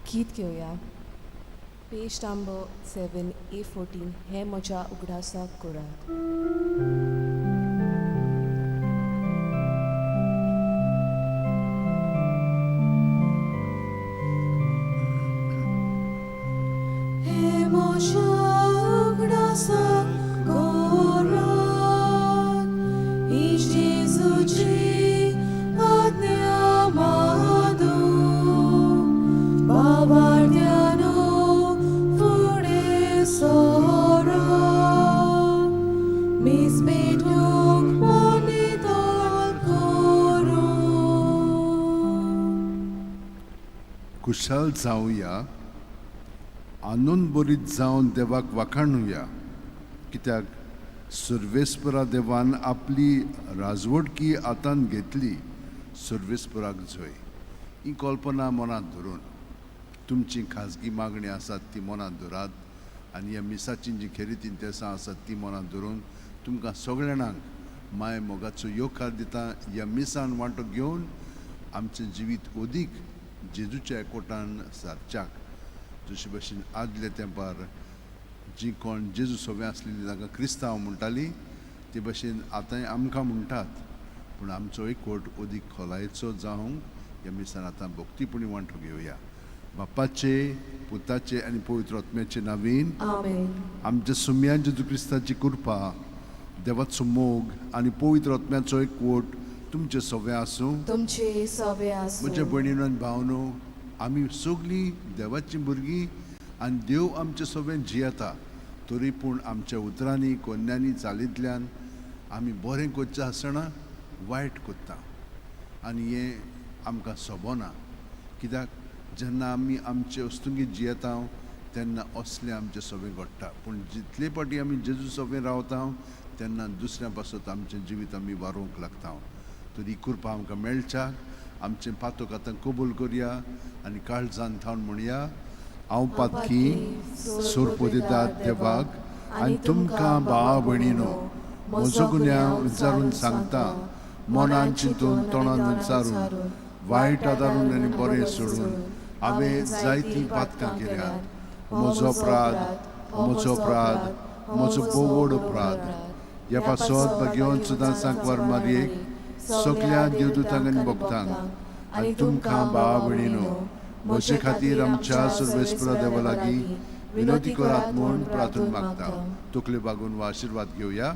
गीत घेवया. Page number 7 A14 हे म्हज्या उगडासाक करात. खुशाल जावया, आनंद बरीत जावन देवाक वाखाणुया, कित्याक सर्वेस्परा देवान आपली राजवटकी हातांत घेतली. सर्वेस्पराक जय. ही कल्पना मनांत धरून तुमची खाजगी मागणी आसात ती मनांत धरात, आनी ह्या मिसाची जी खेरीत इंतेसां आसात ती मनांत धरून तुमकां सगळ्यांक माय मोगाचो योकार दिता. ह्या मिसान वांटो घेवन आमचें जिवीत ओदीक जेजूच्या एकवटान सारच्याक, जशे भशेन आदल्या तेंपार जी कोण जेजू सवें आसलेली ताका क्रिस्तांव म्हणटाली, ते भशेन आतांय आमकां म्हणटात. पूण आमचो एकवट ओदीक खोलायेचो जावंक ह्या मिसान आतां भक्तीपणी वांटो घेवया. बापाचे, पुताचे आनी पवित्र आत्म्याचे नांवेन आमच्या सुम्या जेजू क्रिस्ताची कृपा, देवाचो मोग आनी पवित्र आत्म्याचो एकवट तुमचे सवे आसूं. तुमचे सवे आसूं. म्हज्या भयणीनो आनी भावनो, आमी सगळीं देवाचीं भुरगीं आनी देव आमचे सवें जियेता. तरी पूण आमच्या उतरांनी कोन्यांनी चालींतल्यान आमी बरें करचें आसतना वायट करता, आनी हें आमकां सोबना. कित्याक जेन्ना आमी आमचे अस्तुंगीत जियेता तेन्ना असलें आमचें सवें घडटा. पूण जितले फावटी आमी जेजू सवें रावता तेन्ना दुसऱ्या पासत आमचें जिवीत आमी वारोवंक लागता. तरी कृपा आमकां मेळच्याक आमचें पातक आतां कबूल करया आनी काळजान थावन म्हणया, हांव पातकी सोरपो दितात देवाक आनी तुमकां भावा भयणीनो, म्हजो गुन्यांव विचारून सांगता. मनान चिंतून तोंडान विचारून वायट आदारून आनी बरें सोडून हांवें जायतीं पातकां केल्यात. म्हजो अपराध, म्हजो बोवड अपराध. ह्या पासत भाग्यवान सुद्दां सांकवार मारयेक, सगळ्या देवदूतांक आनी भक्तांक आनी तुमकां भावा भयणीनो, म्हजे खातीर आमच्या सर्वेस्परा देवा लागीं विनोदी करात म्हूण प्रार्थना मागता. तकले बागून वा आशिर्वाद घेवया.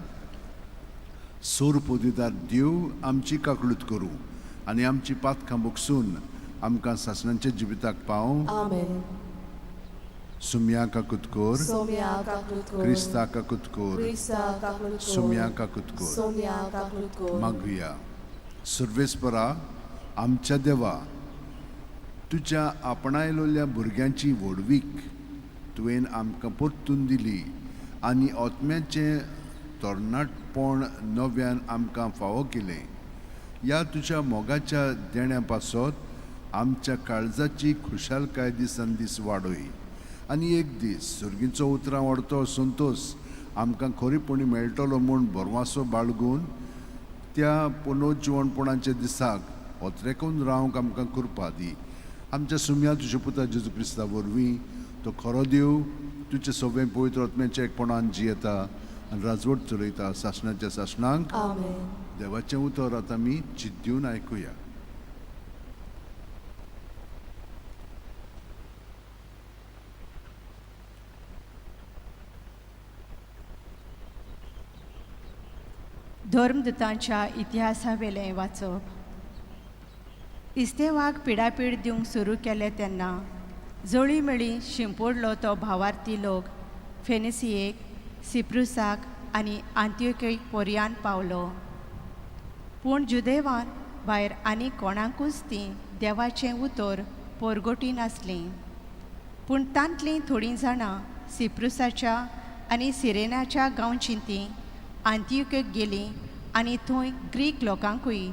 सोरपो दितात देव आमची काकळूत करूं आनी आमची पातकां बोगसून आमकां सासणांच्या जिविताक पावूं. सुम्या काकूत कोर, क्रिस्ता काकूत कोर, सुम्या काकूत कोर. मागुया. सर्वेस्परा आमच्या देवा, तुज्या आपणायलोल्या भुरग्यांची व्हडवीक तुवें आमकां परतून दिली आनी आत्म्याचें तरणाटपण नव्यान आमकां फावो केलें. ह्या तुज्या मोगाच्या देण्या पासत आमच्या काळजाची खुशालकाय दिसान दीस वाडय, आनी एक दीस सर्गीचो उतरां व्हरतो संतोश आमकां खरेपणी मेळटलो म्हूण बरवासो बाळगून त्या पुनर्जीवणपणाच्या दिसाक ओतरेकून रावंक आमकां कृपा दी. आमच्या सुम्या तुज्या पुता जेजू क्रिस्ता वरवीं तो खरो देव तुजे सवें पवित्र आत्म्याच्या एकपणान जियेता आनी राजवट चलयता. सासणाच्या सासणांक देवाचें उतर आतां आमी चित दिवन आयकुया. धर्मदुतांच्या इतिहासा वेलें वाचप. इस्तेवाक पिडापीड दिवंक सुरू केले तेन्ना जळी मेळी शिंपोडलो तो भावार्थी लोक फेनिसियेक, सिप्रुसाक आनी आंत्योकेक पर्यान पावलो. पूण जुदेवान भायर आनी कोणाकूच ती देवाचें उतर पोरगोटी नासलीं. पूण तांतलीं थोडीं जाणां सिप्रुसाच्या आनी सिरेनाच्या गांवचीं तीं आंत्योकेक गेलीं आनी थंय ग्रीक लोकांकूय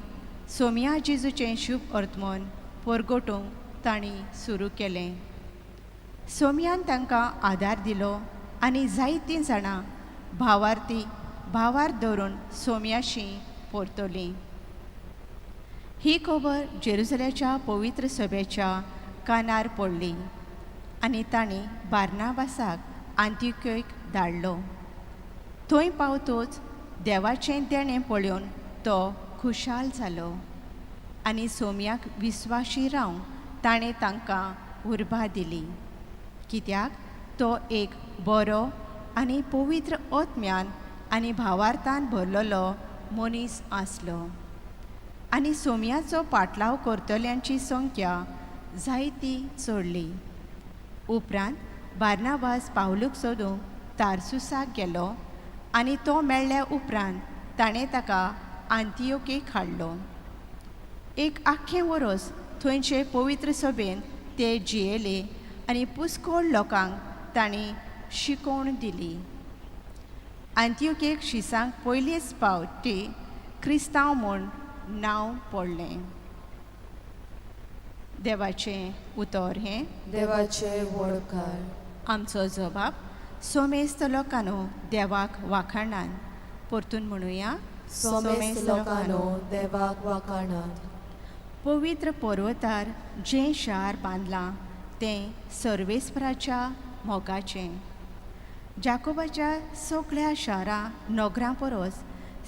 सोमिया जेजूचें शुभ अर्तमन पोरगोटूंक तांणी सुरू केलें. सोमियान तांकां आदार दिलो आनी जायतीं जाणां भावार्थ दवरून सोम्याशी परतलीं. ही खबर जेरुसलेच्या पवित्र सभेच्या कानार पडली आनी तांणी बार्नाबासाक आंतियोक्येक धाडलो. थंय पावतूच देवाचें देणें पळोवन तो खुशाल जालो आनी सोम्याक विस्वाशी रावन ताणें तांकां उर्बा दिली, कित्याक तो एक बरो आनी पवित्र आत्म्यान आनी भावार्थान भरलेलो मनीस आसलो. आनी सोम्याचो पाटलाव करतल्यांची संख्या जायती चडली. उपरांत बार्नाबास पावलूक सोदूंक तारसुसाक गेलो आनी तो मेळ्ळ्या उपरांत ताणें ताका आंतियोकेक हाडलो. एक आख्खें वरस थंयचे पवित्र सभेन ते जियेले आनी पुष्कळ लोकांक तांणी शिकोवण दिली. आंतियोकेक शिसांक पयलेच फावटी क्रिस्तांव म्हूण नांव पडलें. देवाचें उतर हें देवाचे वळखार. आमचो जबाब सोमेस्त लोकांनो देवाक वाखाणान. परतून म्हणुया, सोमेस्त लोकांनो देवाक वाखाणात. पवित्र पर्वतार जें शार बांदलां तें सर्वेस्पराच्या मोगाचें. जाकोबाच्या सगळ्या शारां नगरां परस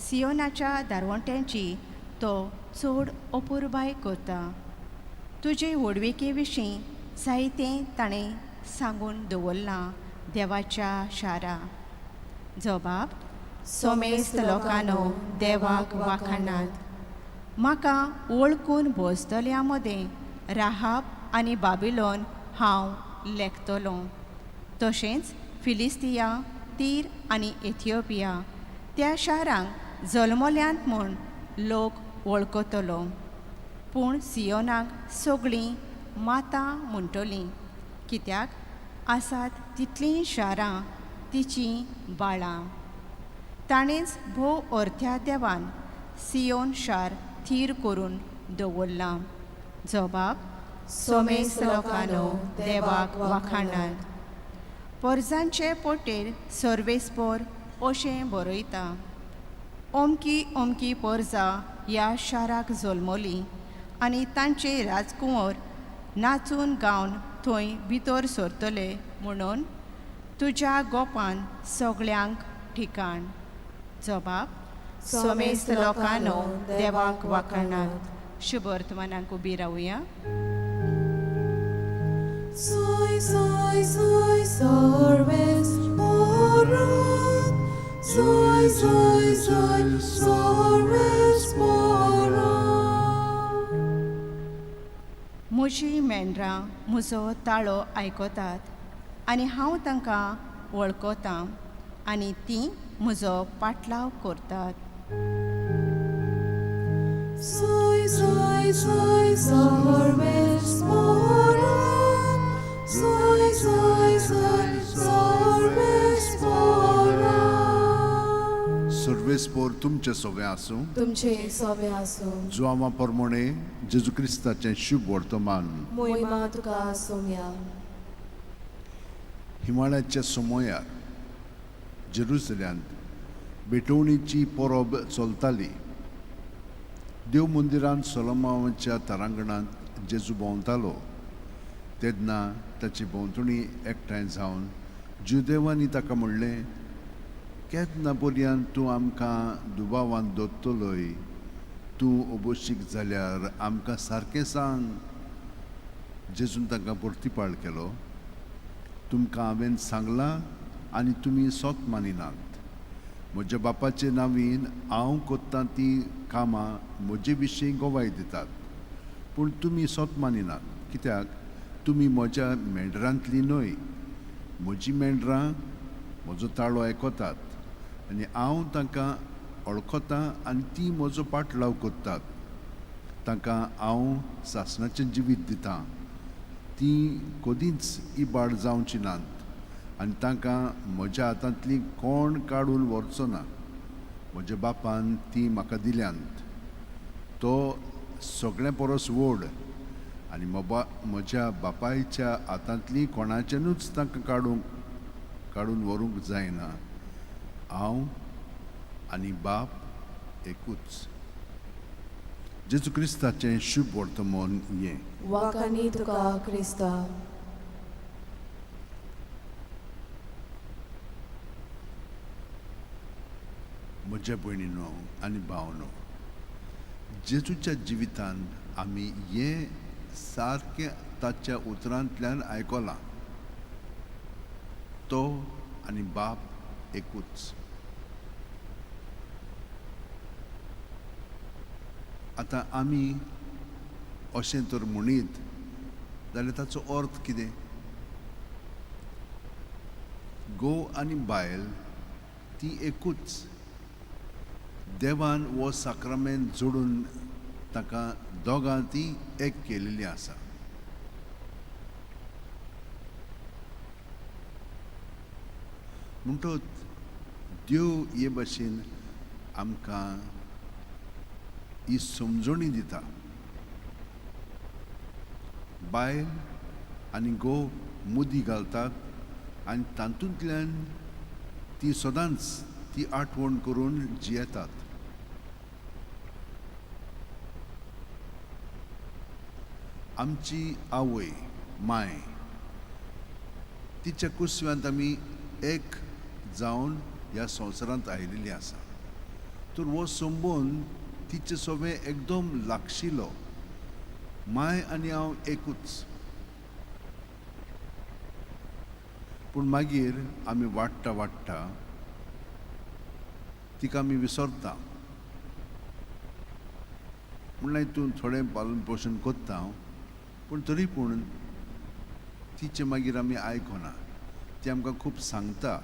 सियोनाच्या दारवंट्यांची तो चड अपुरबाय करता. तुजे व्हडविके विशीं जायतें ताणें सांगून दवरलां देवाच्या शारा. जबाब सोमेस्त लोकांनो देवाक वाखाणात. म्हाका वळखून भोसतल्या मदें राहाब आनी बाबिलोन हांव लेखतलों. तशेंच फिलिस्तिया, तीर आनी इथिओपिया त्या शारांक जल्मल्यांत म्हूण लोक वळखतलो. पूण सियोनाक सगळीं माता म्हणटलीं, कित्याक आसात तितलीं शारां तिचीं बाळां. ताणेंच भोव अर्थ्या देवान सियोन शार थीर करून दवरलां. जबाब सोमेस्त लोकांनो देवाक वाखाणात. पोरजांचे पोटेर सर्वेस्पोर अशें बरयता, अमकी अमकी पोरजां ह्या शाराक जल्मलीं आनी तांचे राजकुंवर नाचून गावन थंय भितर सरतले म्हणून तुज्या गोपान सगळ्यांक ठिकाण. जबाब सोमेस्त लोकांनो देवाक वाखाणात. शुभ वर्तमानाक उबी रावया. Soy, soy, soy, sorbes morat. Soy, soy, soy, sorbes morat. म्हजीं मेंढरां म्हजो ताळो आयकतात आनी हांव तांकां वळखतां आनी तीं म्हजो पाटलाव करतात. Soy, soy, soy, sorbes morat. Soy, soy, soy, sorbes morat. सर्वेस्पोर तुमचे सोबे आसूं. तुमचे सोबे आसूं. जुआमा प्रमाणे जेजू क्रिस्ताचें शुभ वर्तमान. मोहिमा तुका सोम्या. हिमाळ्याच्या समयार जेरुसल्यांत बेटवणीची परब चलताली. देव मंदिरांत सोलोमोनाच्या तरांगणांत जेजू भोंवतालो तेन्ना ताची भोंवतणी एकठांय जावन जुदेवांनी ताका म्हणलें, केन्ना पर्यंत तूं आमकां दुबावान दवरतलोय? तूं अबोशीक जाल्यार आमकां सारकें सांग. जेजून तांकां प्रतिपाळ केलो, तुमकां हांवें सांगलां आनी तुमी सोत मानिनात. म्हज्या बापाचे नांवीन हांव कोत्तां तीं कामां म्हजे विशीं गोवाय दितात, पूण तुमी सोत मानिनात, कित्याक तुमी म्हज्या मेंढरांतलीं न्हय. म्हजीं मेंढरां म्हजो ताळो आयकतात आनी हांव तांकां वळखतां आनी तीं म्हजो पाटलाव करतात. तांकां हांव सासणाचें जिवीत दितां. तीं कदींच इबाड जावची नात आनी तांकां म्हज्या हातांतली कोण काडून व्हरचो ना. म्हज्या बापान तीं म्हाका दिल्यांत. तो सगळ्या परस व्हड आनी म्हज्या बापायच्या हातांतली कोणाच्यानूच तांकां काडून व्हरूंक जायना. हांव आनी बाप एकूच. जेजू क्रिस्ताचें शुभ वर्तमान हें. वाखाणी तुका क्रिस्ता. म्हज्या भयणीनो आनी भावनो, जेजूच्या जिवितान आमी हे सारकें ताच्या उतरांतल्यान आयकलां, तो आनी बाप एकूच. आतां आमी अशें तर म्हणीत जाल्यार ताचो अर्थ कितें? घोव आनी बायल ती एकूच. देवान हो साक्रामेंत जोडून ताका दोगां ती एक केलेली आसा. म्हणटच देव हे भाशेन आमकां ही समजणी दिता. बायल आनी घोव मुदी घालतात आनी तातूंतल्यान ती सदांच ती आठवण करून जियेतात. आमची आवय माय तिच्या कुसव्यांत आमी एक जावन ह्या संवसारांत आयिल्ली आसा. तर हो संबंद तिचे सोबे एकदम लागशिलो. माय आनी हांव एकूच. पूण मागीर आमी वाडटा वाडटा तिका आमी विसरता. म्हणल्यार हितून थोडें पालन पोशण कोत्ता, पूण तरी पूण तिचे मागीर आमी आयकना. ती आमकां खूब सांगता.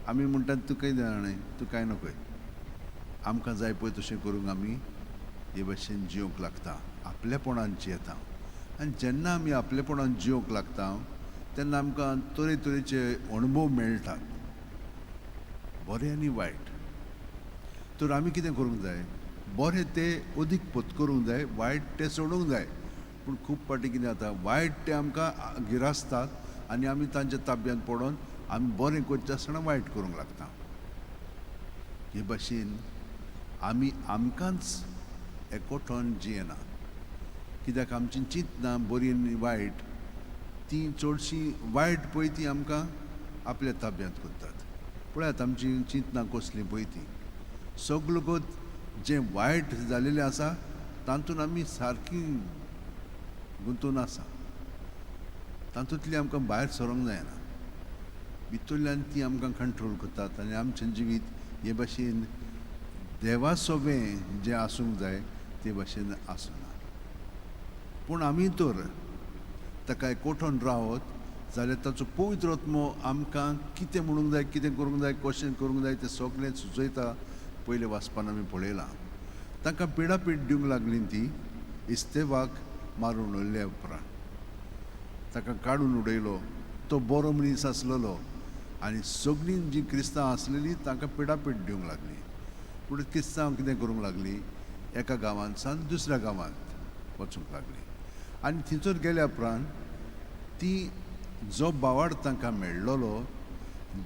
आमी म्हणटात तूं कितें जाणें, तूं कांय नकय, आमकां जाय पळय तशें करूंक आमी हे भाशेन जियोंक लागता, आपलेपणान जियेता. आनी जेन्ना आमी आपलेपणान जियोंक लागता तेन्ना आमकां तरेतरेचे अणभव मेळटात, बरें आनी वायट. तर आमी कितें करूंक जाय? बरें तें अदीक पत्करूंक जाय, वायट तें सोडूंक जाय. पूण खूब पाटी कितें जाता, वायट तें आमकां गिरासतात आनी आमी तांच्या ताब्यांत पडोन आमी बरें करचें आसतना वायट करूंक लागता. हे भाशेन आमी आमकांच एकवटोन जियेना. कित्याक आमची चिंतना बरी आनी वायट ती चडशीं वायट पळय ती आमकां आपल्या ताब्यांत करतात. पळयात आमची चिंतना कसली पळय ती. सगळगत जें वायट जालेलें आसा तातूंत आमी सारकीं गुंतून आसा. तातूंतली आमकां भायर सरोंक जायना. भितरल्यान ती आमकां कंट्रोल करतात आनी आमचें जिवीत हे भाशेन देवा सोबें जें आसूंक जाय ते भाशेन आसना. पूण आमी तर ताका एकवटोन रावत जाल्यार ताचो पवित्र आत्मो आमकां कितें म्हणूंक जाय, कितें करूंक जाय, कशें करूंक जाय तें सगळें सुचयता. पयले वाचपान आमी पळयलां. ताका पिडापीड दिवंक लागली ती इस्तेवाक मारून उडयल्या उपरांत. ताका काडून उडयलो. तो बरो मनीस आसलेलो आनी सगळीं जीं क्रिस्तांव आसलेलीं ताका पिडापीड दिवंक लागली. पूण क्रिस्तांव कितें करूंक लागलीं? एका गांवांतसान दुसऱ्या गांवांत वचूंक लागलीं. आनी थंयसर गेल्या उपरांत ती जो बावाड तांकां मेळ्ळलो,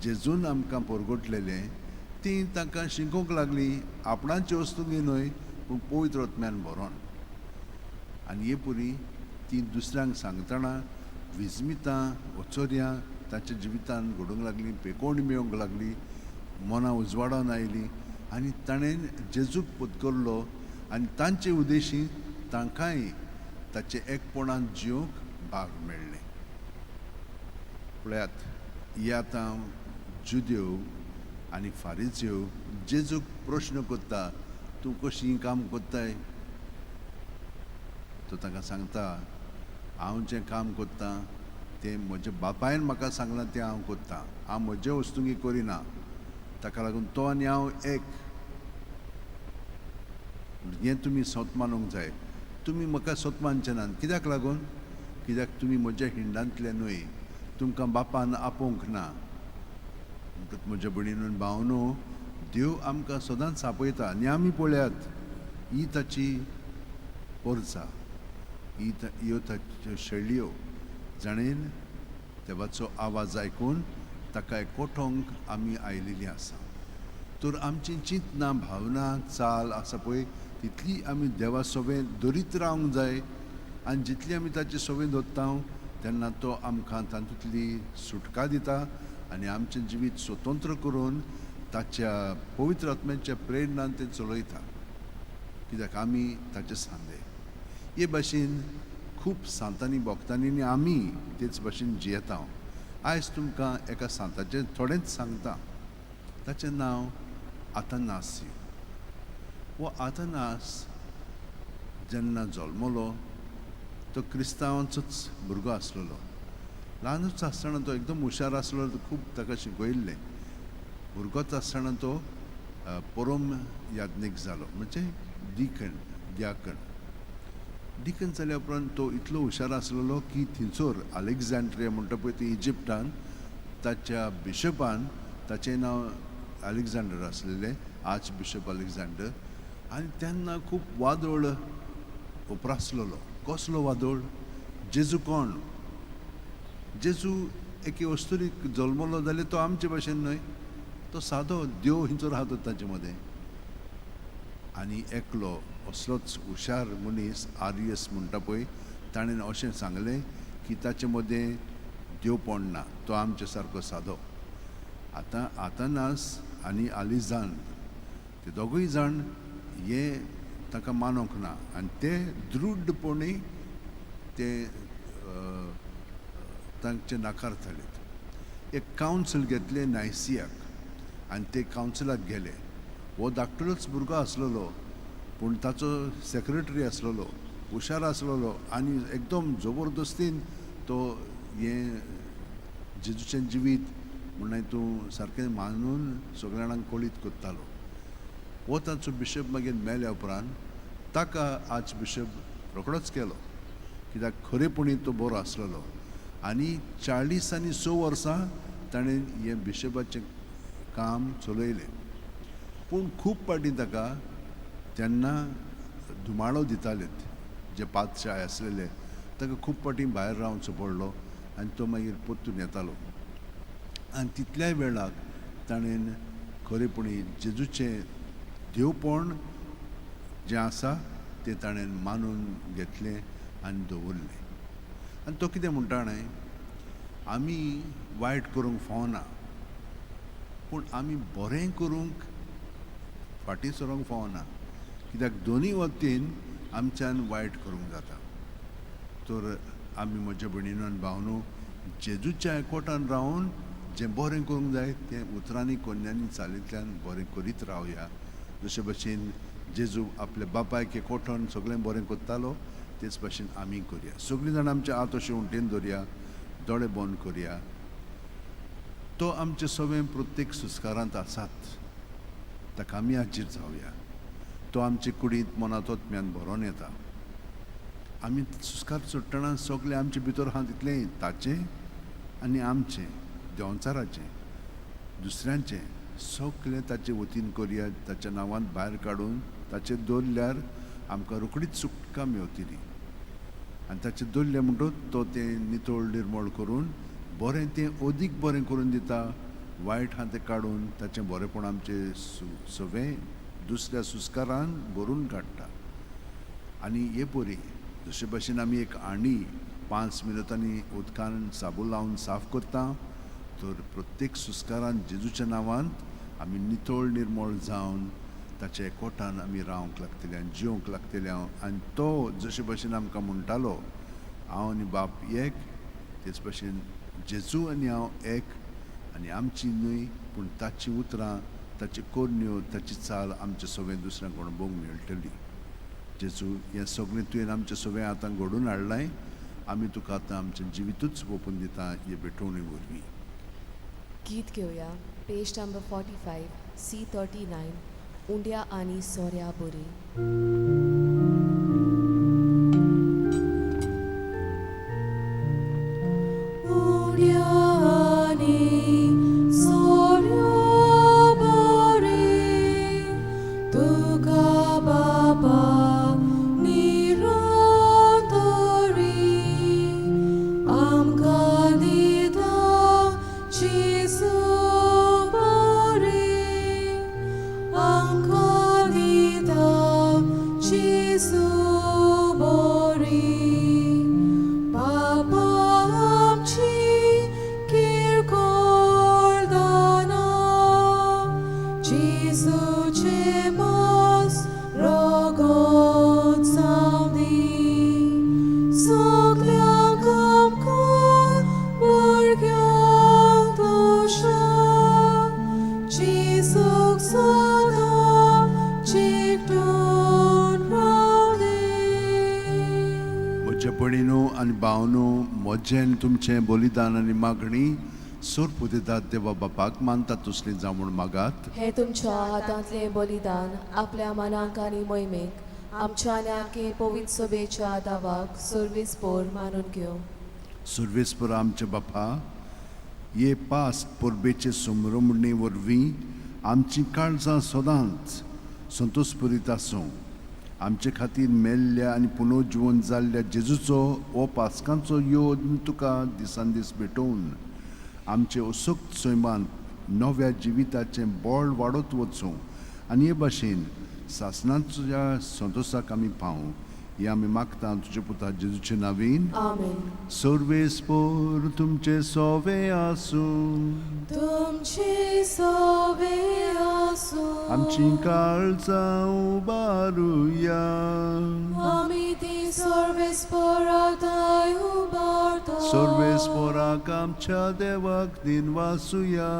जेजून आमकां परगटलेलें, ती तांकां शिकोवंक लागली. आपणाची वस्तू न्ही न्हय, पूण पवित्र आत्म्यान भरोन. आनी हे पुरी ती दुसऱ्यांक सांगतना विस्मितां ओचोऱ्यां ताच्या जिवितान घडोवंक लागली, पेकोवणी मेळोवंक लागली, मनां उजवाडावन आयलीं. आनी ताणें जेजूक पत्करलो आनी तांचे उद्देशी तांकांय ताचे एकपणान जियोंक भाग मेळ्ळें. पळयात, हे आतां जुदेव आनी फारिझेव जेजूक प्रश्न करता, तूं कशीं काम कोत्ताय? तो तांकां सांगता, हांव जें काम कोत्तां तें म्हज्या बापायन म्हाका सांगलां तें हांव कोत्तां. हांव म्हजे वस्तूंकी करिना. ताका लागून तो आनी हांव एक. हें तुमी सोत मानूंक जाय. तुमी म्हाका सोत मानचे नात. कित्याक लागून? कित्याक तुमी म्हज्या हिंडांतले न्हय. तुमकां बापान आपोवंक ना. म्हणटच म्हज्या भयणीनो भावनो, देव आमकां सदांच आपयता. आनी आमी पळयात, ही ताची पोरसां, ह्यो ताच्यो शेळयो. जाणेन देवाचो आवाज आयकून ताका एकवटोंक आमी आयिल्लीं आसा. तर आमची चिंतना, भावना, चाल आसा पळय, तितली आमी देवा सोबें धरीत रावंक जाय. आनी जितली आमी ताचे सोबें धरता तेन्ना तो आमकां तातूंतली सुटका दिता आनी आमचें जिवीत स्वतंत्र करून ताच्या पवित्र आत्म्याच्या प्रेरणान ते चलयता, कित्याक आमी ताचे सांदे. हे भाशेन खूब सांतांनी भक्तांनी आनी आमी तेच भाशेन जियेता. आयज तुमकां एका सांताचें थोडेंच सांगता. ताचें नांव आतानासियो. हो आतानास जेन्ना जल्मलो तो क्रिस्तांवांचोच भुरगो आसलेलो. ल्हानूच आसतना तो एकदम हुशार आसलो, खूब ताका शिकयल्लें. भुरगोच आसतना तो परम याज्ञीक जालो, म्हणजे दियाकन जाल्या उपरांत तो इतलो हुशार आसलेलो की थिंचोर अलेक्झांड्रिया म्हणटा पळय ती इजिप्टान, ताच्या बिशपान ताचें नांव अलेक्झांडर आसलेलें, आर्च बिशप अलेक्झांडर. आनी तेन्ना खूब वादळ उप्रासलेलो. कसलो वादळ? जेजू कोण? जेजू एके वस्तुरीक जल्मलो जाल्यार तो आमचे भाशेन न्हय, तो सादो देव हिंचो रावता ताचे मदें. आनी एकलो असलोच हुशार मनीस आर्यस म्हणटा पळय, ताणें अशें सांगलें की ताचे मदें देव पडना, तो आमचे सारको सादो. आतां आतानास आनी आलिजांड ते दोगूय जाण हे ताका मानूंक ना, आनी ते दृढपणी ते तांचे नाकारताले. एक कावन्सील घेतले नायसियाक आनी ते कावन्सिलाक गेले. हो धाकटुलोच भुरगो आसलेलो, पूण ताचो सेक्रेटरी आसलेलो, हुशार आसलेलो, आनी एकदम जबरदस्तीन तो हें जेजूचें जिवीत म्हणून हितूं सारकें मानून सगळ्या जाणांक कळीत करतालो. हो ताचो बिशप मागीर मेल्या उपरांत ताका आर्च बिशप रोखडोच केलो, कित्याक खरेपणी तो बरो आसलेलो. आनी 40 आनी 6 वर्सां ताणें हें बिशपाचें काम चलयलें. पूण खूब पाटी ताका तेन्ना धुमाळो दितालेत जे पातशाय आसलेले, ताका खूब पाटी भायर रावचो पडलो आनी तो मागीर परतून येतालो. आनी तितल्याय वेळाक ताणें खरेपणी जेजूचें देवपण जें आसा तें ताणें मानून घेतलें आनी दवरलें. आनी तो कितें म्हणटा जाणां, आमी वायट करूंक फावना, पूण आमी बरें करूंक फाटीं सरोंक फावना, कित्याक दोनी वटेन आमच्यान वायट करूंक जाता. तर आमी म्हज्या भयणीनो आनी भावनो, जेजूच्या एकवटान रावन जें बरें करूंक जाय तें उतरांनी कोन्यांनी चालींतल्यान बरें करीत रावया. जशे भशेन जेजू आपल्या बापायक एकवटान सगळें बरें करतालो, तेच भाशेन आमी करया. सगळीं जाणां आमचे हात अशें उंटेन दवरया, दोळे बंद करया. तो आमचे सगळें प्रत्येक सुस्कारांत आसात, ताका आमी हाजीर जावया. तो आमचे कुडींत मनातोत्म्यान भरोन येता. आमी सुस्कार सोडटना सगळें आमचे भितर आहा तितलें ताचें आनी आमचें, देंवचाराचें, दुसऱ्यांचें सगळें ताचे वतीन करया. ताच्या नांवांत भायर काडून ताचेर दवरल्यार आमकां रोखडीच सुटका मेवतली. आनी ताचेर दवरलें म्हणटूच तो तें नितळ निर्मळ करून बरें तें अदीक बरें करून दिता. वायट आहा तें काडून ताचें बरेंपण आमचें सगळें दुसऱ्या सुस्कारान भरून काडटा. आनी हे परी जशे भाशेन आमी एक आंडी 5 मिनटांनी उदकान साबू लावन साफ करता, तर प्रत्येक सुस्कारान जेजूच्या नांवांत आमी नितळ निर्मळ जावन ताच्या एकवटान आमी रावंक लागतले आनी जिवंक लागतले. आनी तो जशे भाशेन आमकां म्हणटालो, हांव आनी बाप एक, तेच भाशेन जेजू आनी हांव एक, आनी आमची न्हय पूण ताची उतरां, ताची कोरण्यो, ताची चाल आमचें सगळें दुसऱ्यांक अणभवूंक मेळटली. जेजू हें सगळें तुवें आमचें सगळें आतां घडोवन हाडलां. आमी तुका आतां आमचें जिवितूच ओपून दिता हे भेटोवणे वरवीं. गीत घेवया. पेज नंबर 45 C39 उंड्या आनी सोऱ्या बोरी. Jesus. Jesuचे मास रगत सावली सगळ्यांक आमकां भुरग्यांक दोशा जेसूक सदां चिकटून रावले. म्हज्या भयणीनो आनी भावनो, म्हजें तुमचें बलिदान आनी मागणी सोर पुदितात देवा बापाक मानतात तसली जावं म्हूण मागात. हे तुमच्या हातांतले बलिदान आपल्या मनाक आनी मोहिमेक आमच्या आनी आख्खे पवित्र सभेच्या दावाक सर्वेस्पोर मानून घेवं. सर्वेस्पर आमचे बापा, ये पास परबेचे सुमरमणी वरवीं आमची काळजां सदांच संतोषभरीत आसूं. आमचे खातीर मेल्ल्या आनी पुनर्जीवन जाल्ल्या जेजूचो हो पास्कांचो योद तुका दिसान दीस भेटोवन आमचे उत्सुक्त सैमान नव्या जिविताचें बळ वाडत वचूं आनी हे भाशेन सासणाच्या संतोशाक आमी पावूं हे आमी मागता तुजे पुता जेजूचे नांवेन. आमेन. सर्वेस्पोर तुमचे सोवे आसूं. तुमचे सोवे आसूं. आमची काळजां उबारुया. आमी ती सर्वेस्पराताय उबारता. सर्वेस्पोराक आमच्या देवाक दिन वासुया.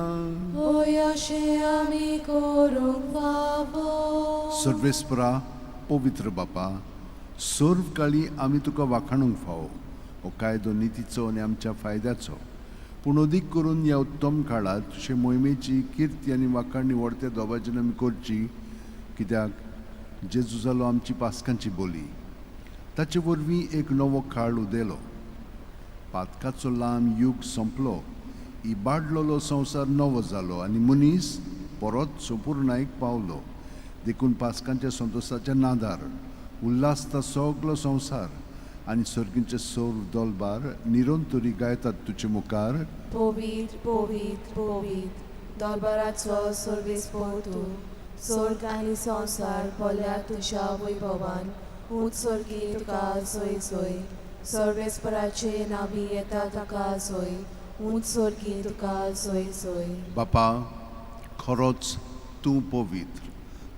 होयाशे आमी करूंक फावो. सर्वेस्परा पवित्र बापा, सर्व काळी आमी तुका वाखाणूंक फावो हो कायदो नितीचो आनी आमच्या फायद्याचो. पूण अदीक करून ह्या उत्तम काळात तुजे मोहिमेची किर्ती आनी वाखाण निवडते दोबाजन आमी करची, कित्याक जेजू जालो आमची पास्कांची बोली. ताचे वरवीं एक नवो काळ उदेलो. पातकाचो लांब युग संपलो. इबाडलोलो संवसार नवो जालो आनी मनीस परत संपूर्णायक पावलो. देखून पास्कांच्या संतोशाच्या नादार उल्हासता सगलो संवसार आनी सर्गींचे सौर दोलबार निरंतरी गायतात तुजे मुखार. पवित्र पवित्र पवित्र दरबाराचो सर्वेस्पोर तूं. स्वर्ग आनी संवसार भरल्या तुज्या वैभवान उत्सर्गी तुका सोय सोय. सर्वेस्पराचे नावी येता ताका सोय. उत्सर्गी तुका सोय सोय. बापा, खरोच तूं पवित्र.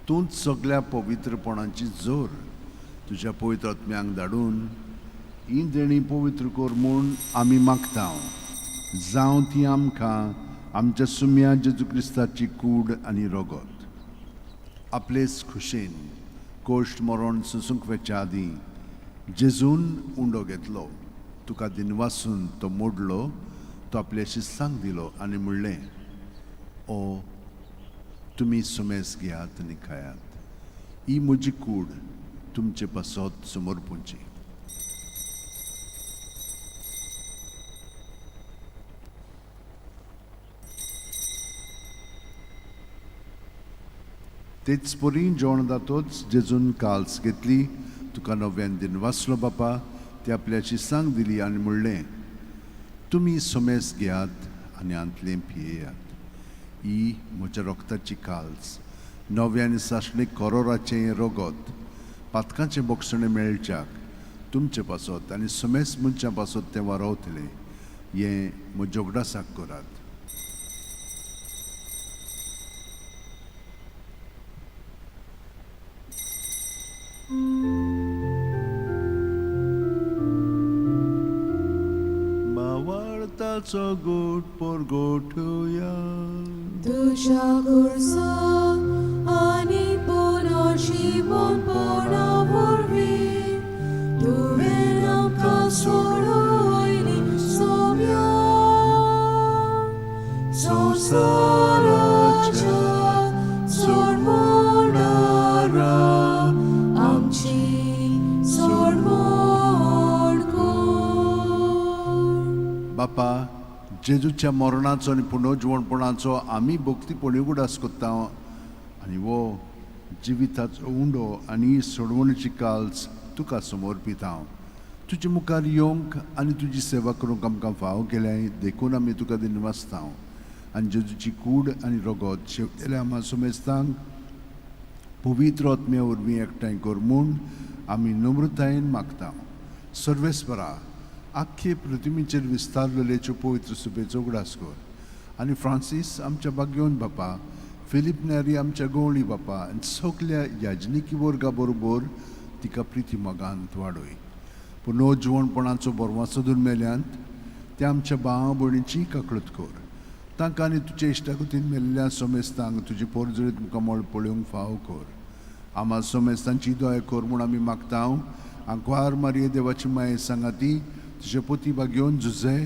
तूंच सगळ्या पवित्रपणाची जोर. तुज्या पवित्र आत्म्यांक धाडून ही देणी पवित्र कर म्हूण आमी मागता. जावं ती आमकां आमच्या सुम्या जेजू क्रिस्ताची कूड आनी रगत. आपलेच खुशेन कोश्ट मरण सुसूंक वेच्या आदीं जेजून उंडो घेतलो. तुका दिनवासून तो मोडलो. तो आपल्या शिस्सांक दिलो आनी म्हणलें, ओ तुमी सुमेस घेयात आनी खायात. ही म्हजी कूड तुमचे पासत समर्पूंची. तेच परी जेवण जातोच जेजून काल्स घेतली. तुका नव्यान दिन वाचलो बापा. ते आपल्या शिस्सांक दिली आनी म्हणलें, तुमी सोमेस घेयात आनी आंतलें पियेयात. ही म्हज्या रोगताची काल्स, नव्यान सासणे करोराचें रगत. पातकांचे बोक्षणे मेळच्याक तुमचे पासत आनी सोमेस मनच्या पासत ते वारोवतले. हें म्हज्या उगडासाक करात. मावाळताचो गोट परगोठुया. तुझ्या कुर्सा आनी पुनर्जीवनपणा वरवीं तुवें आमकां सोडून सोम्या संवसाराच्या सोडमोडारा आमची सोडमोड कर. बापा, जेजूच्या मरणाचो आनी पुनर्जीवनपणाचो आमी भक्तीपणी उगडास कोत्ता आनी वो जिविताचो उंडो आनी सोडवणेची काल्स तुका समर्पीत हांव. तुजे मुखार येवंक आनी तुजी सेवा करूंक आमकां फाव केल्याय देखून आमी तुका दिनवासता. आनी जेजूची कूड आनी रगत शेवटेल्या आम्हा सुमेस्तांक पवित्र आत्म्या वरवीं एकठांय कर म्हूण आमी नम्रतायेन मागता. सर्वेस्परा, आख्खे पृथ्वीचेर विस्तारलेल्यो पवित्र सुबेचो उगडास कर. आनी फ्रांसीस आमच्या भाग्यवन बापा फिलिप नेरी आमच्या गवळी बापा आनी सगल्या याजनिकी वर्गा बरोबर तिका प्रिती मोगांत वाडय. पूण नोजवणपणाचो बरवा सोदून मेल्यांत त्या आमच्या भावा भयणीची काकळूत कर. तांकां आनी तुजे इश्टाकुतीन मेल्ल्या सोमेस्तांक तुजी पोरजळीत मुखामळ पळोवंक फाव कर. आम्हा सोमेस्तांची दोय कर म्हूण आमी मागतांव. आंकवार मारये देवाची माये सांगाती तुजे पोती बागेवन झुजे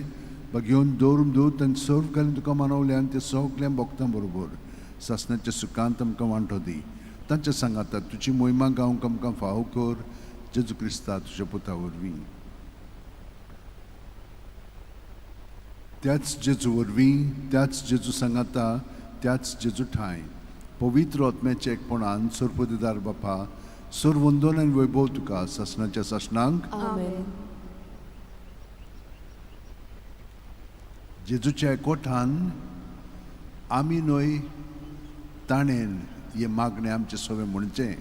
बागेवन दवरून दूत आनी सर्व घालून तुका मानवल्यान ते सगल्या भक्तां बरोबर सासणाच्या सुखांत आमकां वांटो दी. तांच्या सांगातात तुजी मोहिमा गावंक आमकां फाव कर. जेजू क्रिस्ता तुज्या पुता वरवीं. त्याच जेजू वरवीं, त्याच जेजू सांगाता, त्याच जेजू ठांय पवित्र आत्म्याच्या एकपणान सर्पदिदार बापा सर्व वंदन आनी वैभव तुका सासणाच्या सासणांक. आमेन. जेजूच्या एकवटान आमी न्हय ताणेन हे मागणें आमचे सगळें म्हणचें,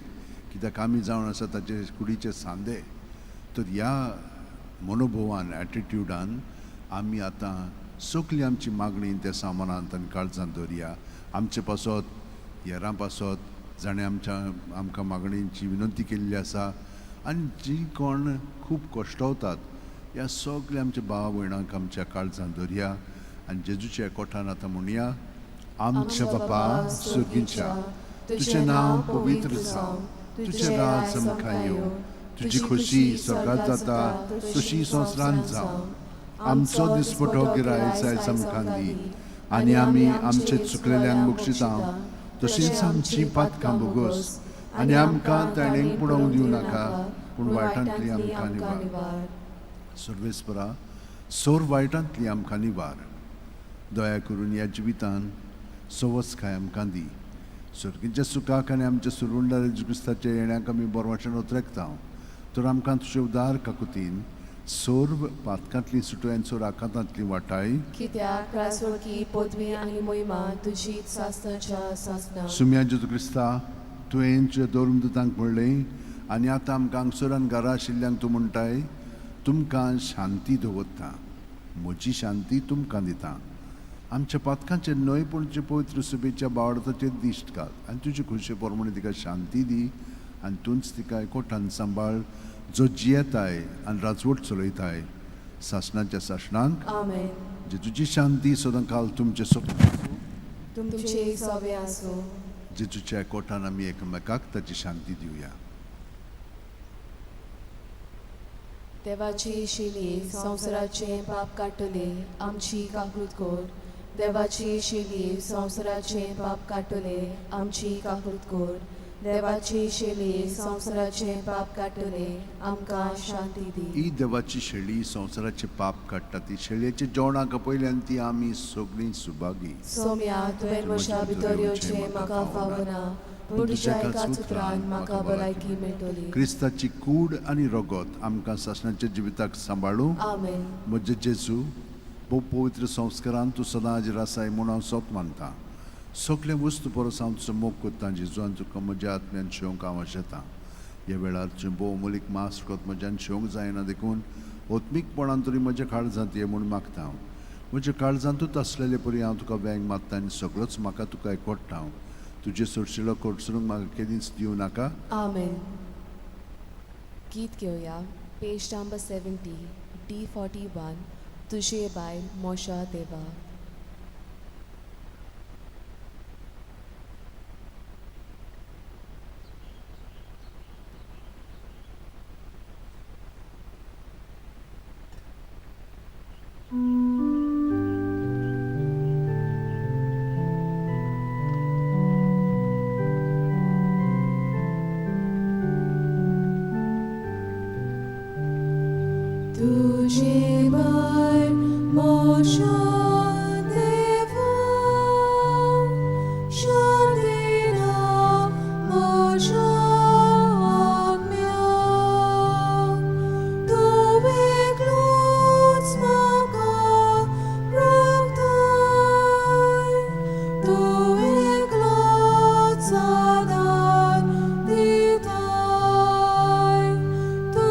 कित्याक आमी जावन आसा ताचे कुडीचे सांदे. तर ह्या मनोभवान एटिट्यूडान आमी आतां सगळी आमची मागणी त्या सामानांत आनी काळजांत दवरया. आमचे पासत हेरां पासत जाणें आमकां मागणींची विनंती केल्ली आसा आनी जी कोण खूब कश्टावतात ह्या सगळ्या आमच्या भावा भयणांक आमच्या काळजांत दवरया. आनी जेजूच्या एकवटान आतां म्हणया, आमच्या बापा सुर्गीच्या, तुजें नांव पवित्र जावं, तुजें राज आमकां येवं, तुजी खोशी स्वर्गांत जाता तशी संवसारांत जावं. आमचो दिसपटो गिराय आयज आमकां दी आनी आमी आमचे चुकलेल्यांक बक्षिसांव तशींच आमची पातकां बोगोस आनी आमकां ताणेंक बुडोवंक दिवं नाका पूण वायटांतली आमकां निवार. सर्वेस्परा सोर वायटांतली आमकां निवार. दया करून ह्या जिवितान सवस्काय आमकां दी. सर्गीच्या सुखाक आनी आमच्या सुरवंडार जेजू क्रिस्ताच्या येण्याक आमी बरवाशेन उतरकतांव. तर आमकां तुजे उदार काकुतीन सोर्व पातकांतली सुटोय आनी सोर आकांतांतली वाटाय. कित्याक प्रासवळकी पदवी आनी मोहिमा तुजीच सासणाच्या सासणां. सुम्या जेजू क्रिस्ता तुवें तुज्या दवरून दुतांक म्हणलें आनी आतां आमकां हांगसरान घरा आशिल्ल्यांक तूं म्हणटाय, तुमकां शांती दवरता, म्हजी शांती तुमकां दिता. आमच्या पातकांचे न्हय पूण तुजे पवित्र सुबेच्या बावडताचेर दिश्ट घाल आनी तुजे खुशे पोरमणे तिका शांती दी आनी तूंच तिका एकवटान सांबाळ जो जियेताय आनी राजवट चलयताय सासणाच्या सासणांक. आमेन. जेजूची शांती सदां काल तुमचे सोबत तुमचे सवे आसूं. जेजूच्या एकवटान आमी एकामेकाक ताची शांती दिवया. देवाची शिली संवसाराचे पाप काडटले आमची काकूत कोर. देवाची शिली संवसाराचे पाप काडटले आमची काकूत कोर. देवाची शेळी संवसाराचे पाप काडटले आमकां शांती दी. ही देवाची शेळी संवसाराचे पाप काडटा ती शेळयेच्या जेवणाक पयल्यान ती आमी सगळीं सुभागी. सोम्या तुवें म्हज्या भितर येवचें म्हाका फावना पूण तुज्या एकाच उतरान म्हाका भलायकी मेळटली. क्रिस्ताची कूड आनी रगत आमकां सासणाच्या जिविताक सांबाळूं. आमेन. म्हजे जेजू भोव पवित्र संस्कारान तूं सदां हाजीर आसाय म्हूण हांव सोत मानतां. सगळे वस्तू परस हांव तुजो मोग करतां जेजू आनी तुका म्हज्या आत्म्यान शेवंक हांव आशेतां. ह्या वेळार तुजें भोव मोलीक मास फकत म्हज्यान शेवंक जायना देखून ओत्मीकपणान तरी म्हज्या काळजांत ये म्हूण मागता हांव. म्हज्या काळजांतूच आसलेले परी हांव तुका वेंग मागतां आनी सगळोच म्हाका तुका एकवटता हांव. तुजे सोडशिलो कोडसरूंक म्हाका केदींच दिवं नाका. आमेन. गीत घेवया. पेज नंबर 70 D41 तुझे बायल मोशा देवा. तुझे बायल मोशा देवा शांतीना मोशा आज्ञा तू एकलोच म्हाका राखताय तू एकलोच आदार दिताय तू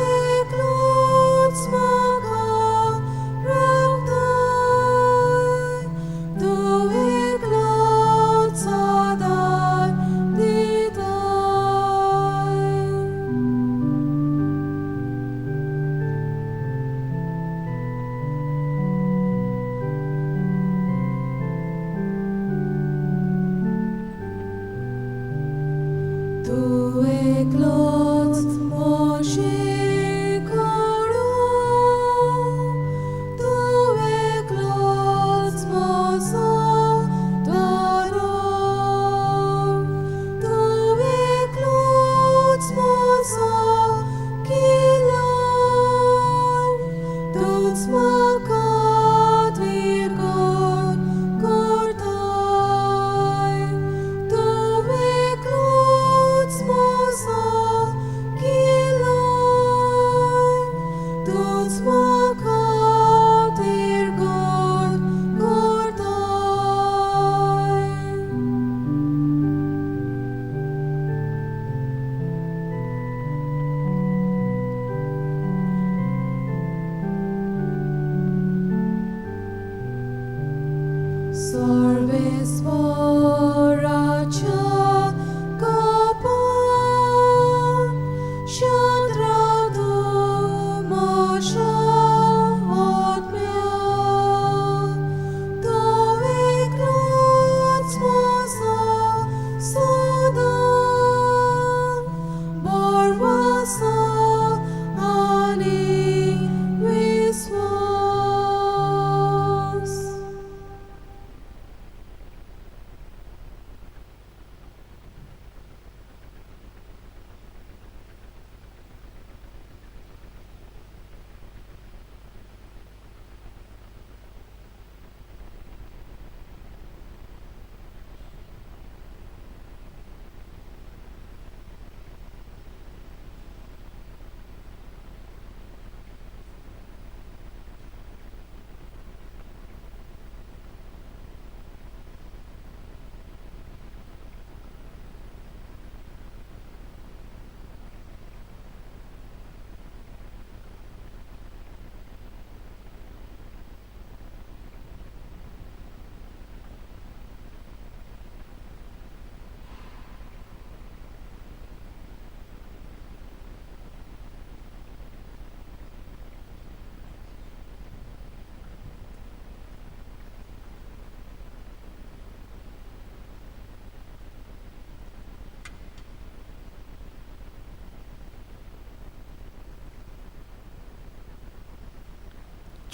एकलोच म्हाका राखताय Tu eklots Moshe Koro, Tu eklots Moso Doro, Tu eklots Moso Kilon, Tuts Makat Virgon Kortai, Tu eklots Moso Kilon, Tuts Makat Virgon Kortai. Sorbes poracha kapon, shadratu mosha otmea, to eklots mosa sodan, barwasa ani viswas.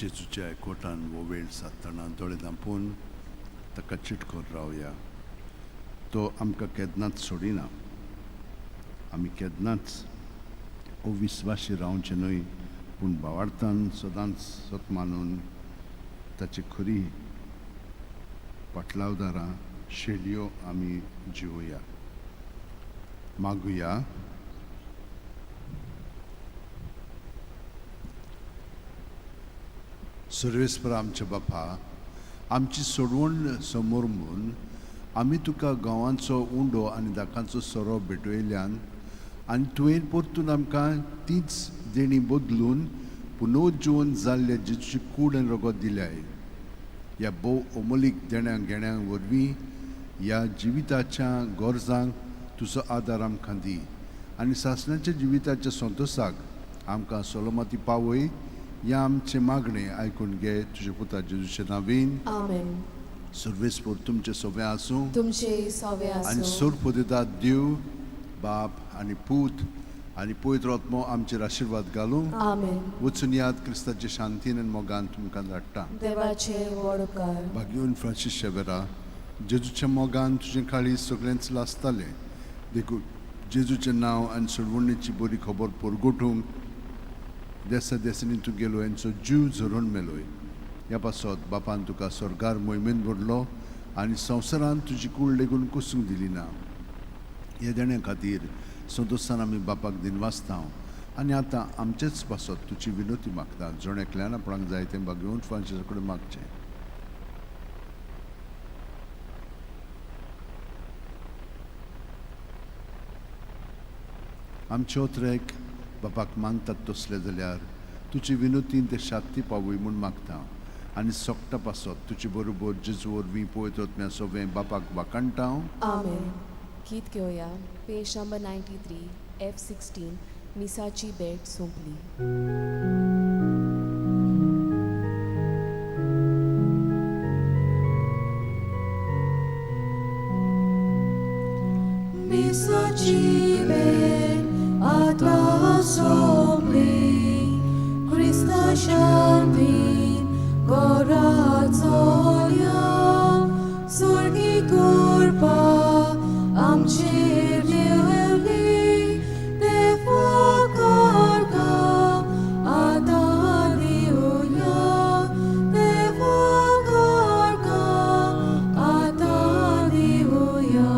जेजूच्या एकवटान वो वेळ साधतना दोळे धांपून ताका चिटकोर रावया. तो आमकां केन्नाच सोडिना. आमी केन्नाच अविस्वाशी रावचे न्हय, पूण भावार्थान सदांच सत मानून ताची खरी पाटलावदारां शेलयो आमी जिवोया. मागुया. सर्वेस्पर आमचे बापा, आमची सोडवण समोर म्हूण आमी तुका गांवांचो उंडो आनी दाकांचो सोरो भेटयल्यान आनी तुवें परतून आमकां तीच देणी बदलून पुनर्जीवन जाल्ले जेजूची कूड आनी रगत दिल्याय. ह्या भोव अमोलीक देण्यां घेण्यां वरवीं ह्या जिविताच्या गरजांक तुजो आदार आमकां दी आनी सासणाच्या जिविताच्या संतोशाक आमकां सलोमती पावय. या आमचे मागणे आयकून घे तुझे पुता जेजूचे नांवेन. आमेन. सर्वेस्पर तुमचे सगळे आसूं तुमचे सवे आनी आसूं. सोड पदितात देव बाप आनी पूत आनी पवित्र आत्मो आमचेर आशिर्वाद घालूं. आमेन. वचून याद क्रिस्ताचे शांतीन आनी मोगान तुमकां धाडटा. देवाचे व्हड उपकार. भाग्यवन फ्रांसीस शेवेरा, जेजूच्या मोगान तुजें काळी सगळ्यांच लासतालें. देखून जेजूचें नांव आनी सोडवणेची बरी खबर परगोटूंक देसा देसांनी तूं गेलो हेंचो जीव झरोवन मेलोय. ह्या पासत बापान तुका स्वर्गार मोहिमेन भरलो आनी संवसारान तुजी कूड लेगून कुसूंक दिली ना. हे देण्या खातीर संतोशान आमी बापाक दिनवासता आनी आतां आमचेच पासत तुजी विनोती मागता. जण एकल्यान आपणाक जाय तें भाग्यवन फ्रांसीसा कडेन मागचें. आमचे ओत्रेक बापाक मानतात तसले जाल्यार तुजी विनोतीन ते शांती पावय म्हूण मागता आनी सोगटा पासत तुजे बरोबर जेजू वरवीं पवित्र आत्म्या सवें बापाक वाकाणटा. आमेन. गीत घेवया. पेज नंबर 93 F16 मिसाची भेट सोंपली. Misoci ben ata sombri, Christa shantin goratzolia, surgi kurpa amchir deuli, devo karga ata diuya, devo karga ata diuya.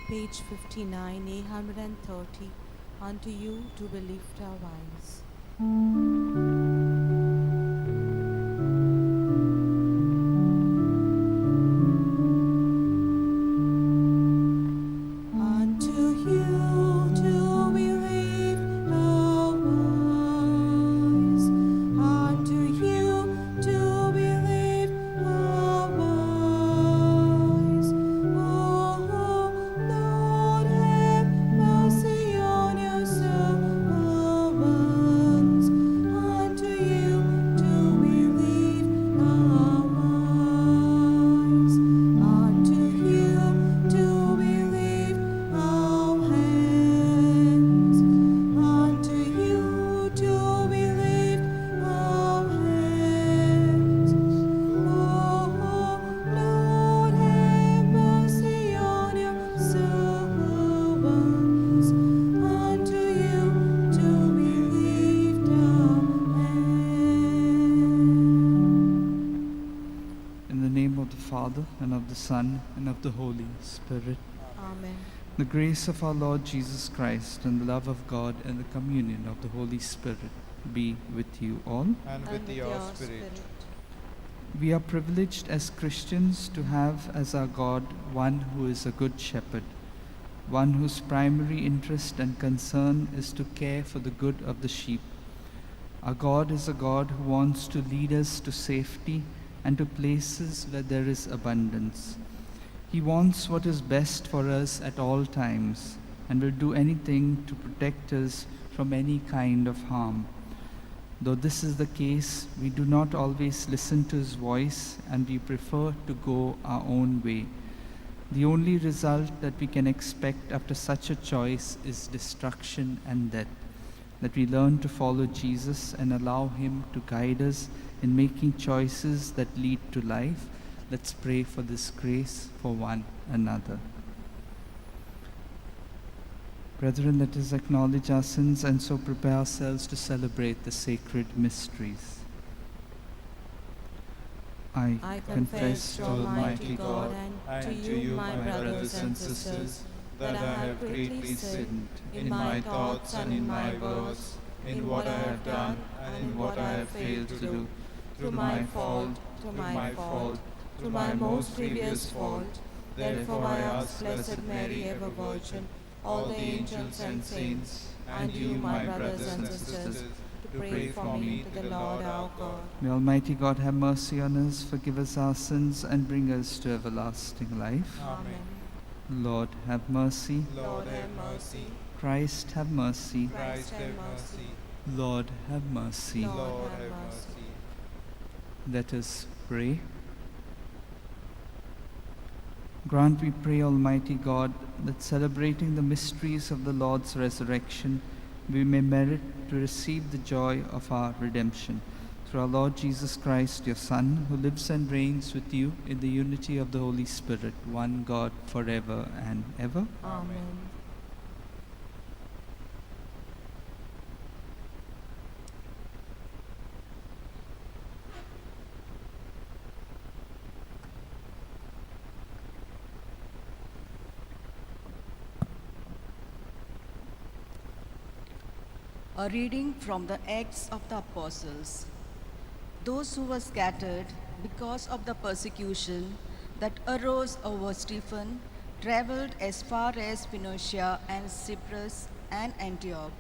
page 59, 830. Unto you do we lift our eyes. Unto you do we lift our eyes. Unto you do we lift our eyes. Oh Lord, have mercy on your servants. Unto you do we lift our eyes. Unto you do we lift our hands. Unto you do we lift our hands. Oh Lord, have mercy on your servants. Unto you do we lift our hands. In the name of the Father, and of the Son, and of the Holy Spirit. Amen. The grace of our Lord Jesus Christ, and the love of God, and the communion of the Holy Spirit be with you all. and with your spirit. We are privileged as Christians to have as our God one who is a good shepherd, one whose primary interest and concern is to care for the good of the sheep. Our God is a God who wants to lead us to safety and to places where there is abundance. He wants what is best for us at all times and will do anything to protect us from any kind of harm. Though this is the case, we do not always listen to his voice and we prefer to go our own way. The only result that we can expect after such a choice is destruction and death. That we learn to follow Jesus and allow him to guide us in making choices that lead to life. Let's pray for this grace for one another. Brethren, let us acknowledge our sins and so prepare ourselves to celebrate the sacred mysteries. I confess to Almighty God and to you, my brothers and sisters, that I have greatly sinned in my thoughts and in my words, in what I have done and in what I have failed to do, through my fault, through my most grievous fault. Therefore I ask Blessed Mary, ever Virgin, all the angels and saints, and you, my brothers and sisters, to pray for me to the Lord our God. May Almighty God have mercy on us, forgive us our sins, and bring us to everlasting life. Amen. Lord, have mercy. Lord, have mercy. Christ, have mercy. Christ, have mercy. Lord, have mercy. Lord, have mercy. Let us pray. Grant, we pray, Almighty God, that celebrating the mysteries of the Lord's resurrection, we may merit to receive the joy of our redemption. Through our Lord Jesus Christ, your Son, who lives and reigns with you in the unity of the Holy Spirit, one God, forever and ever. Amen. A reading from the Acts of the Apostles. Those who were scattered because of the persecution that arose over Stephen traveled as far as Phoenicia and Cyprus and Antioch,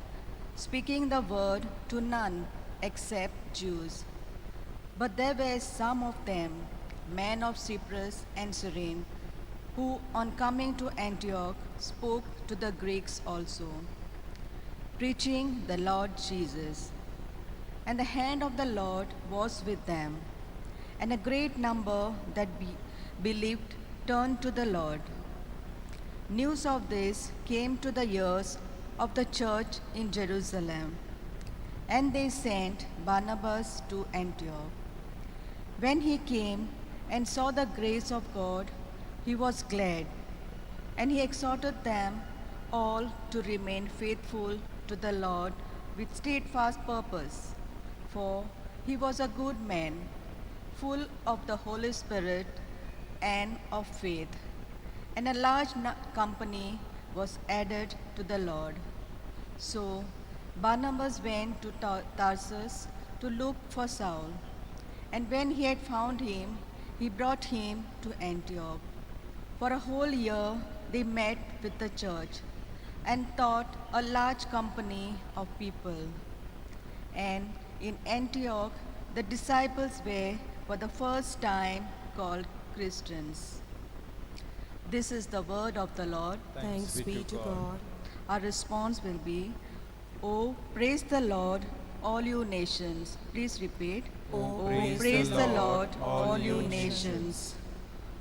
speaking the word to none except Jews. But there were some of them, men of Cyprus and Cyrene, who on coming to Antioch spoke to the Greeks also, preaching the Lord Jesus. And the hand of the Lord was with them, and a great number that believed turned to the Lord. News of this came to the ears of the church in Jerusalem, and they sent Barnabas to Antioch. When he came and saw the grace of God, he was glad, and he exhorted them all to remain faithful to the Lord with steadfast purpose. For he was a good man, full of the Holy Spirit and of faith, and a large company was added to the Lord. So Barnabas went to Tarsus to look for Saul, and when he had found him, he brought him to Antioch. For a whole year they met with the church and taught a large company of people. And in Antioch, the disciples were for the first time called Christians. This is the word of the Lord. Thanks be to God. Our response will be, "Oh, praise the Lord, all you nations." Please repeat. Oh, Praise the Lord, all you nations.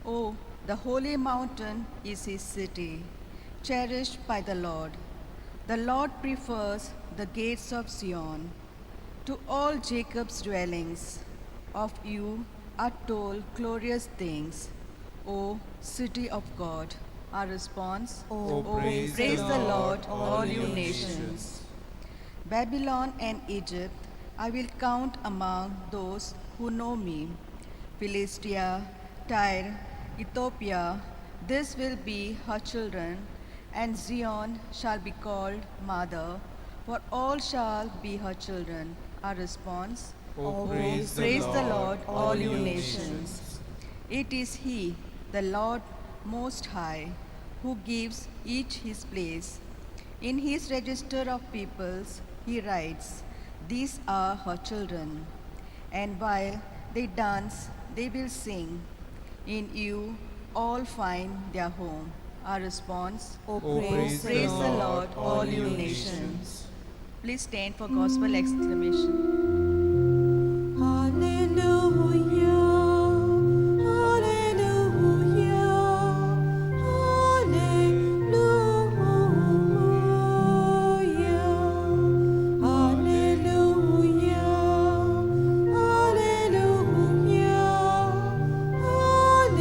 Oh, the holy mountain is his city, cherished by the Lord. The Lord prefers the gates of Zion. To all Jacob's dwellings, of you are told glorious things, O city of God. Our response, Oh, praise the Lord, all you nations. Babylon and Egypt I will count among those who know me. Philistia, Tyre, Ethiopia, this will be her children, and Zion shall be called mother, for all shall be her children. Our response, Oh, praise the Lord, all you nations. It is He, the Lord Most High, who gives each his place. In his register of peoples, he writes, "These are her children." And while they dance, they will sing. In you, all find their home. Our response, Oh, praise the Lord, all you nations. Please stand for gospel exclamation. Hallelujah, hallelujah, hallelujah, hallelujah, hallelujah.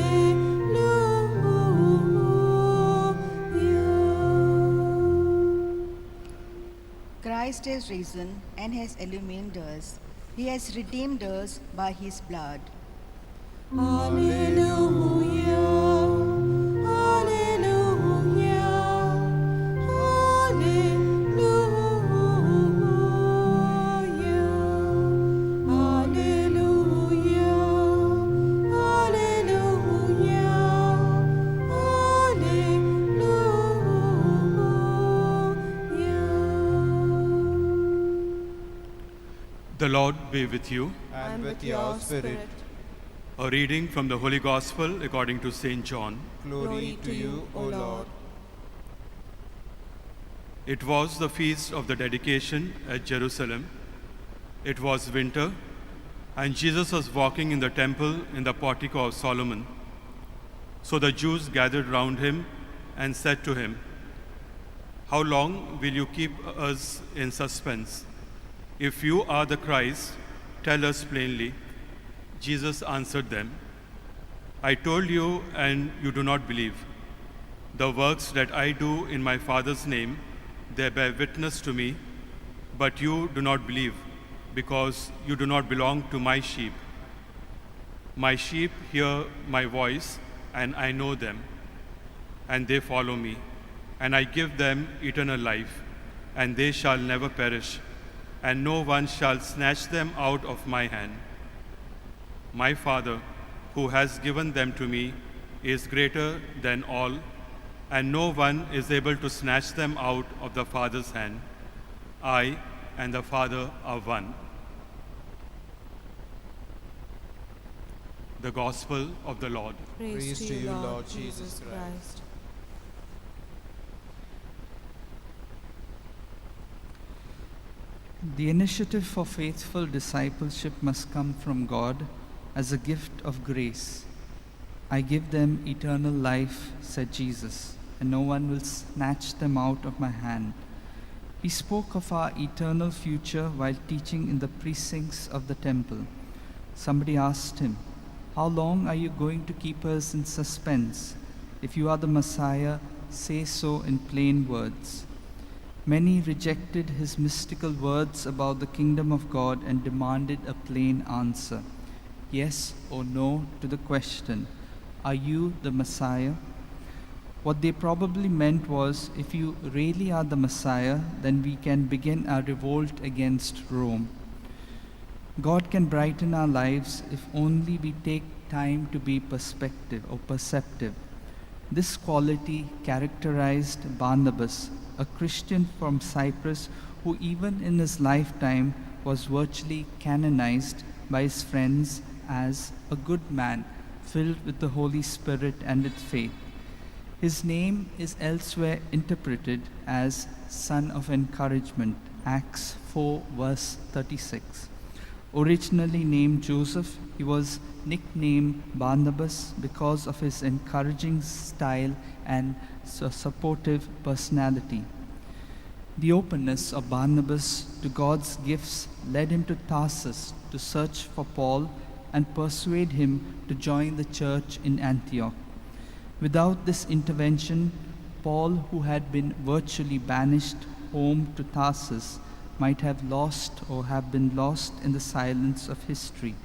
Christ has risen and has illumined us. He has redeemed us by his blood. Hallelujah, hallelujah, hallelujah, hallelujah, hallelujah. The Lord be with you. And with your spirit. A reading from the Holy Gospel according to St. John. Glory to you, O Lord. It was the feast of the dedication at Jerusalem. It was winter, and Jesus was walking in the temple in the portico of Solomon. So the Jews gathered round him and said to him, "How long will you keep us in suspense? If you are the Christ, tell us plainly." Jesus answered them, "I told you, and you do not believe. The works that I do in my Father's name, they bear witness to me, but you do not believe, because you do not belong to my sheep. My sheep hear my voice, and I know them, and they follow me, and I give them eternal life, and they shall never perish, and no one shall snatch them out of my hand. My Father, who has given them to me, is greater than all, and no one is able to snatch them out of the Father's hand. I and the Father are one." The Gospel of the Lord. Praise to you, Lord Jesus Christ. The initiative for faithful discipleship must come from God as a gift of grace. "I give them eternal life," said Jesus, "and no one will snatch them out of my hand." He spoke of our eternal future while teaching in the precincts of the temple. Somebody asked him, "How long are you going to keep us in suspense? If you are the Messiah, say so in plain words." Many rejected his mystical words about the kingdom of God and demanded a plain answer, yes or no, to the question, "Are you the Messiah?" What they probably meant was, if you really are the Messiah, then we can begin our revolt against Rome. God can brighten our lives if only we take time to be perceptive. This quality characterized Barnabas, a Christian from Cyprus who even in his lifetime was virtually canonized by his friends as a good man, filled with the Holy Spirit and with faith. His name is elsewhere interpreted as Son of Encouragement, Acts 4 verse 36. Originally named Joseph, he was nicknamed Barnabas because of his encouraging style and supportive personality. The openness of Barnabas to God's gifts led him to Tarsus to search for Paul and persuade him to join the church in Antioch. Without this intervention, Paul, who had been virtually banished home to Tarsus, might have been lost in the silence of history.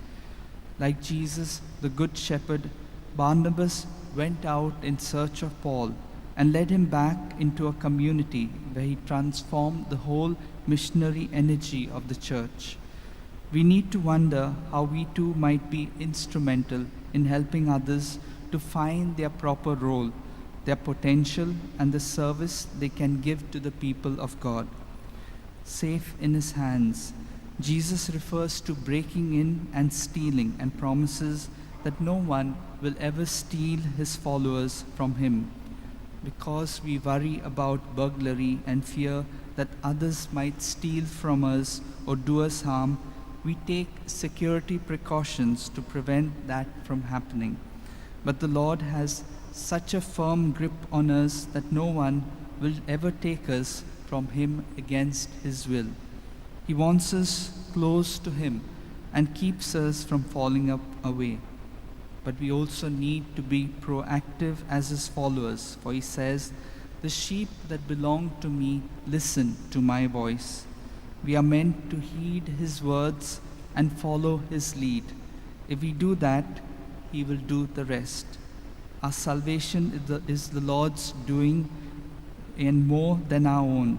Like Jesus, the Good Shepherd, Barnabas went out in search of Paul and led him back into a community where he transformed the whole missionary energy of the church. We need to wonder how we too might be instrumental in helping others to find their proper role, their potential, and the service they can give to the people of God. Safe in his hands, Jesus refers to breaking in and stealing and promises that no one will ever steal his followers from him. Because we worry about burglary and fear that others might steal from us or do us harm, we take security precautions to prevent that from happening. But the Lord has such a firm grip on us that no one will ever take us from him against his will. He wants us close to him and keeps us from falling away. But we also need to be proactive as his followers, for he says, "The sheep that belong to me listen to my voice." We are meant to heed his words and follow his lead. If we do that, he will do the rest. Our salvation is the Lord's doing and more than our own.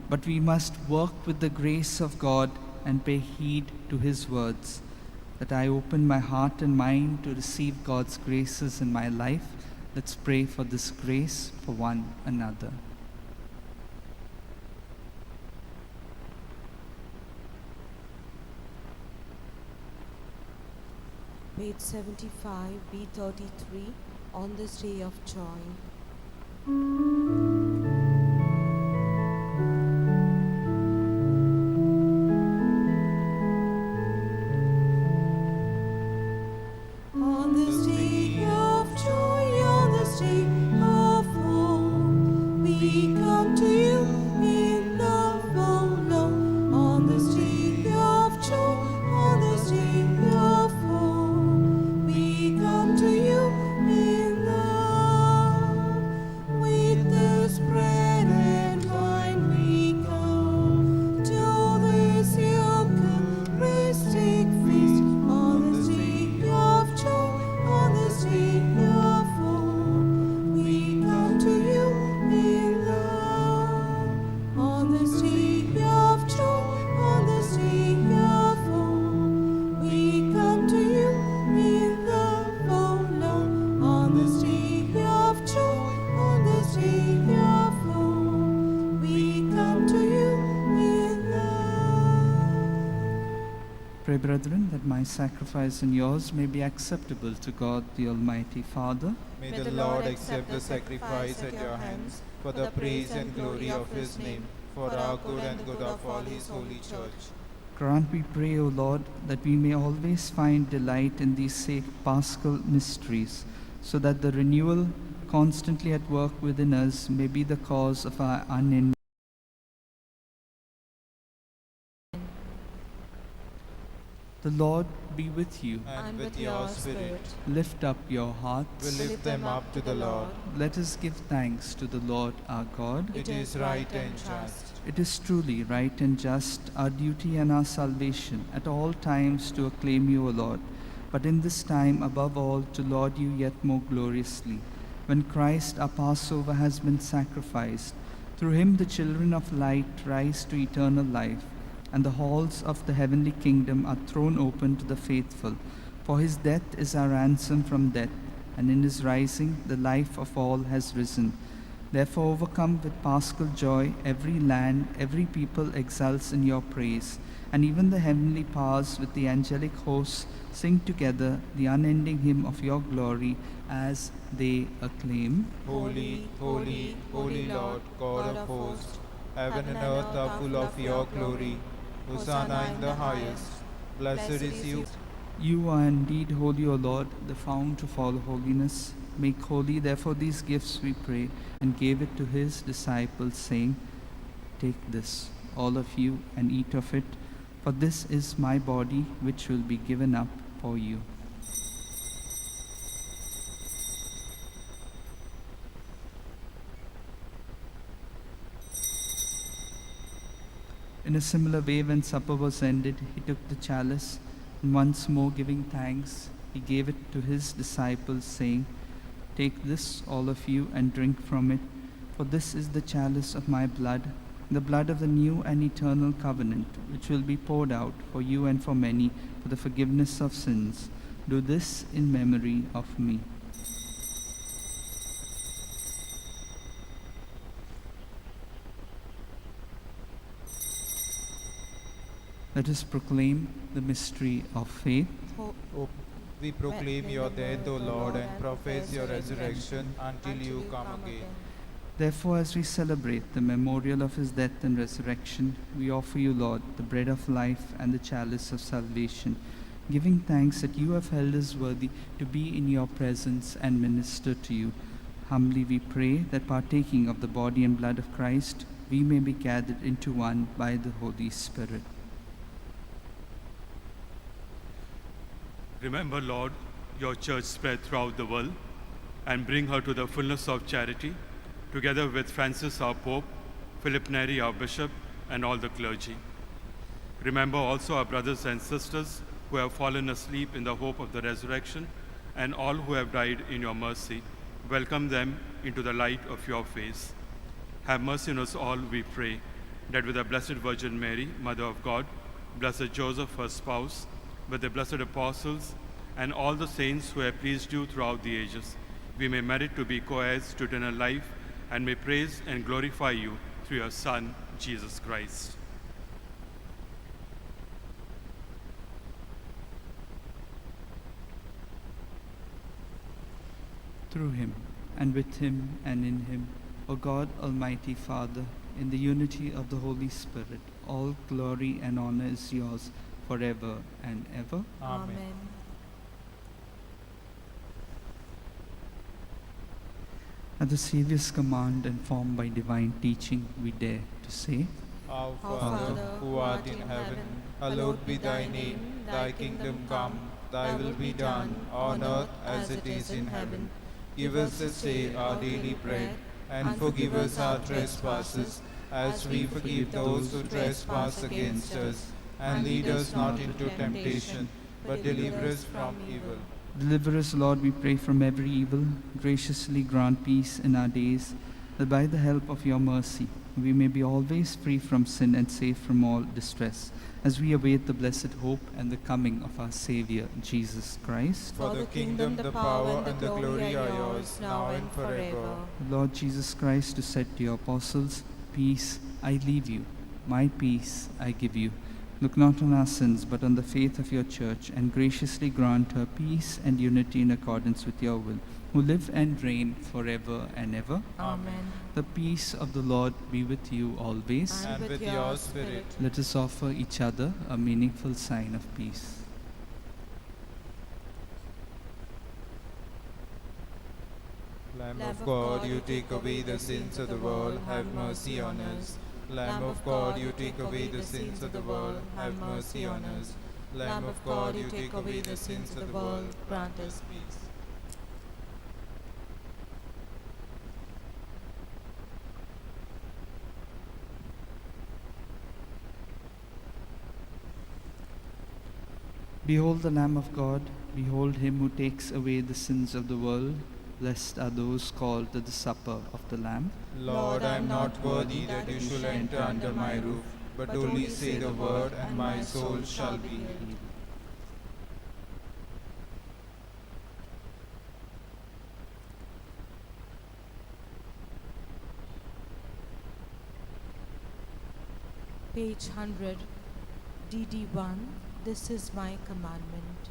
But we must work with the grace of God and pay heed to his words. That I open my heart and mind to receive God's graces in my life. Let's pray for this grace for one another. Page 75, B33, on this day of joy. On this day of joy, on this day of hope, we come to you in love, oh Lord. On this day of joy, on this day of hope, we come to you in love. With this bread and wine we come to this Eucharistic feast. On this day of joy, on this day of hope, we come to you in love. On this day of joy, on this day of hope, we come to you in love, oh Lord. On this day of joy, on this day of hope, we come to you in love. Pray, brethren, that my sacrifice and yours may be acceptable to God, the Almighty Father. May the Lord accept the sacrifice at your hands for the praise and glory of his name, for our good and good of all his holy church. Grant, we pray, O Lord, that we may always find delight in these paschal mysteries, so that the renewal constantly at work within us may be the cause of our unending. The Lord be with you. And with your spirit, Lift up your we hearts. lift them up to the Lord. Let us give thanks to the Lord our God. It is right and just. It is truly right and just, our duty and our salvation, at all times to acclaim you, O Lord, but in this time above all to laud you yet more gloriously. when Christ our Passover has been sacrificed. Through him the children of light rise to eternal life, and the halls of the heavenly kingdom are thrown open to the faithful. For his death is our ransom from death, and in his rising the life of all has risen. Therefore, overcome with paschal joy, every land, every people exults in your praise, and even the heavenly powers with the angelic hosts sing together the unending hymn of your glory as they acclaim. Holy, holy, holy Lord, God of hosts, heaven and earth are full of your glory. Hosanna in the highest. Blessed is you. You are indeed holy, O Lord, the fount of all holiness. Make holy, therefore, these gifts, we pray, and gave it to his disciples, saying, Take this, all of you, and eat of it, for this is my body, which will be given up for you. In a similar way, when supper was ended, he took the chalice, and once more giving thanks, he gave it to his disciples, saying, Take this, all of you, and drink from it, for this is the chalice of my blood, the blood of the new and eternal covenant, which will be poured out for you and for many for the forgiveness of sins. Do this in memory of me. Let us proclaim the mystery of faith. O We proclaim your death, O Lord, and profess your resurrection until you come again. Therefore, as we celebrate the memorial of his death and resurrection, we offer you, Lord, the bread of life and the chalice of salvation, giving thanks that you have held us worthy to be in your presence and minister to you. Humbly we pray that, partaking of the body and blood of Christ, we may be gathered into one by the Holy Spirit. Remember, Lord, your church spread throughout the world, and bring her to the fullness of charity, together with Francis our Pope, Philip Neri our Bishop, and all the clergy. Remember also our brothers and sisters who have fallen asleep in the hope of the resurrection, and all who have died in your mercy. Welcome them into the light of your face. Have mercy on us all, we pray, that with the Blessed Virgin Mary, Mother of God, Blessed Joseph, her spouse, with the blessed apostles, and all the saints who have pleased you throughout the ages, we may merit to be co-heirs to eternal life, and may praise and glorify you through your Son, Jesus Christ. Through him, and with him, and in him, O God, Almighty Father, in the unity of the Holy Spirit, all glory and honor is yours, forever and ever. Amen. At the Saviour's command, and formed by divine teaching, we dare to say, Our Our Father, Father, who art in heaven, hallowed be thy name. Thy kingdom come, thy will be done, on earth as it is in heaven. Give us this day our daily bread, and forgive us our trespasses, as we forgive those who trespass against us. And lead us not into temptation, but deliver us from evil. Deliver us, Lord, we pray, from every evil. Graciously grant peace in our days, that by the help of your mercy we may be always free from sin and safe from all distress, as we await the blessed hope and the coming of our Saviour, Jesus Christ. For the kingdom, the power, and the glory are yours, now and forever. Lord Jesus Christ, who said to your apostles, Peace I leave you, my peace I give you. Look not on our sins, but on the faith of your church, and graciously grant her peace and unity in accordance with your will, who live and reign forever and ever. Amen. The peace of the Lord be with you always. And with your spirit. Let us offer each other a meaningful sign of peace. Lamb of God, you take away the sins of the world, have mercy on us. Lamb of God, you take away the sins of the world, have mercy on us. Lamb of God, you take away the sins of the world, grant us peace. Behold the Lamb of God, behold him who takes away the sins of the world. Blessed are those called to the supper of the Lamb. Lord, I am not worthy that you should enter under my roof, but only say the word, and my soul shall be healed. Page 100, DD1. This is my commandment.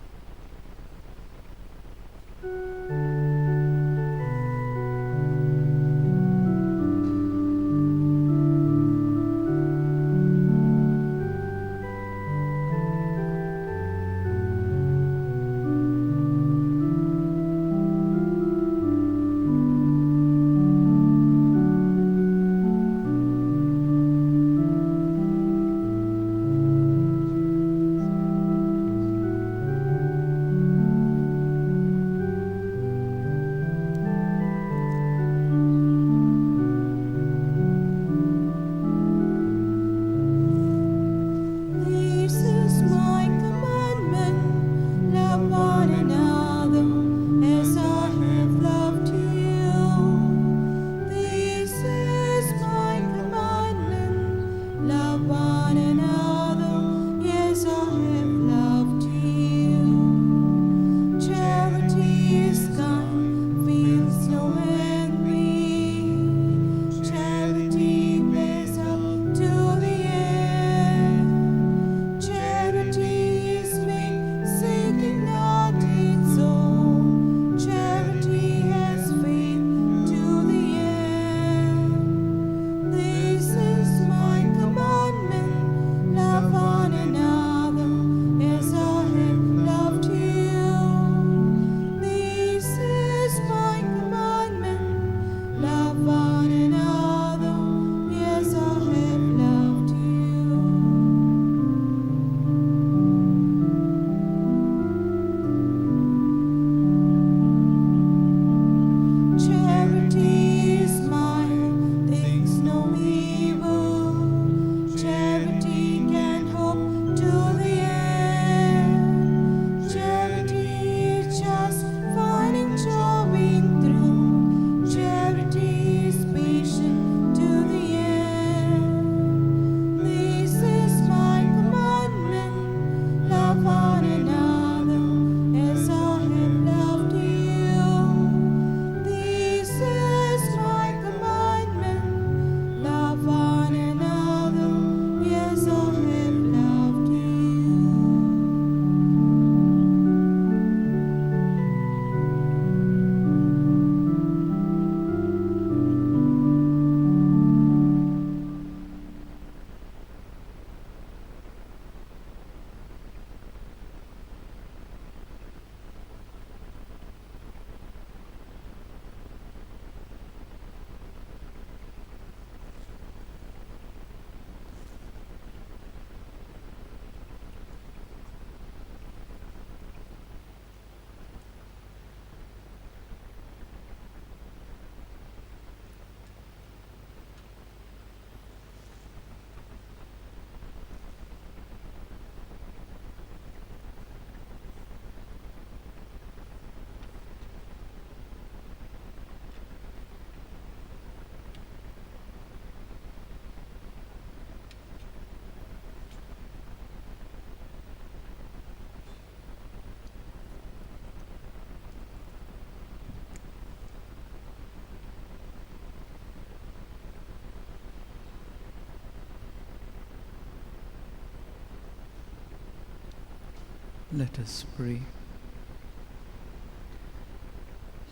Let us pray.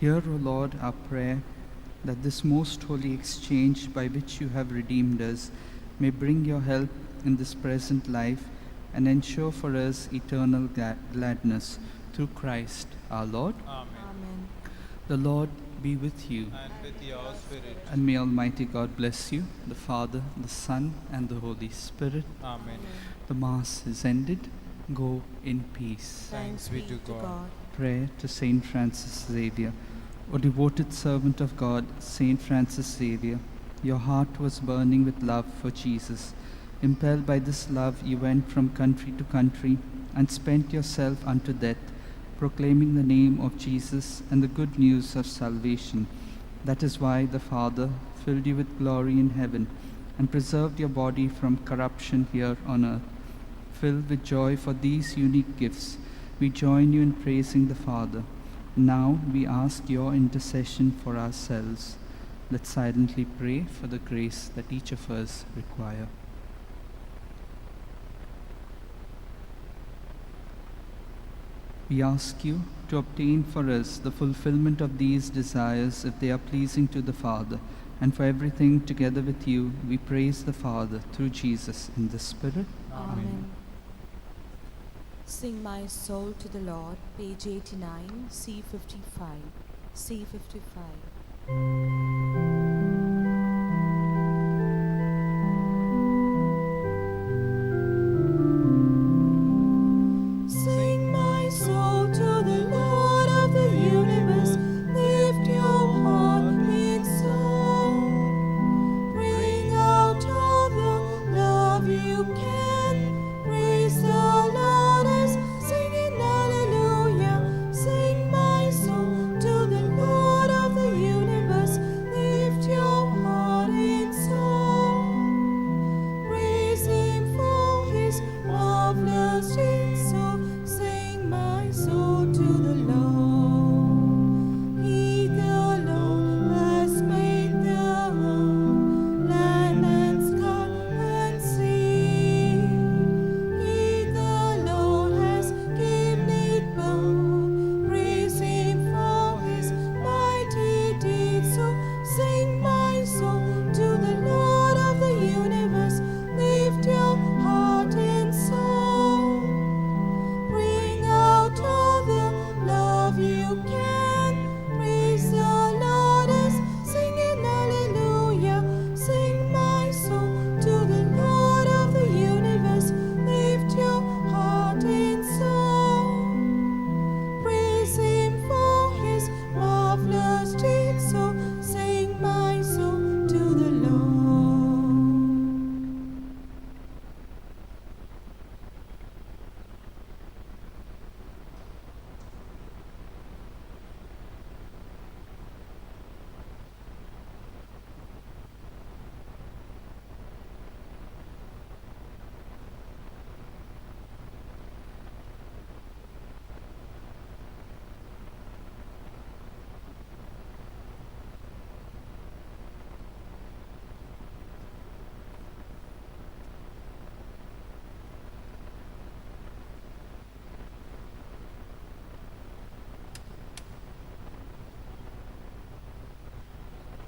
Hear, O Lord, our prayer, that this most holy exchange by which you have redeemed us may bring your help in this present life and ensure for us eternal gladness through Christ our Lord. Amen. Amen. The Lord be with you. And with your spirit. And may Almighty God bless you, the Father, the Son, and the Holy Spirit. Amen. The Mass is ended. Go in peace. Thanks be to God. Prayer to Saint Francis Xavier. O devoted servant of God, Saint Francis Xavier, your heart was burning with love for Jesus. Impelled by this love, you went from country to country and spent yourself unto death, proclaiming the name of Jesus and the good news of salvation. That is why the Father filled you with glory in heaven and preserved your body from corruption here on earth. Filled with joy for these unique gifts, we join you in praising the Father. Now we ask your intercession for ourselves. Let's silently pray for the grace that each of us require. We ask you to obtain for us the fulfillment of these desires if they are pleasing to the Father, and for everything together with you we praise the Father through Jesus in the Spirit. Amen. Sing my soul to the Lord, page 89, C55. C55.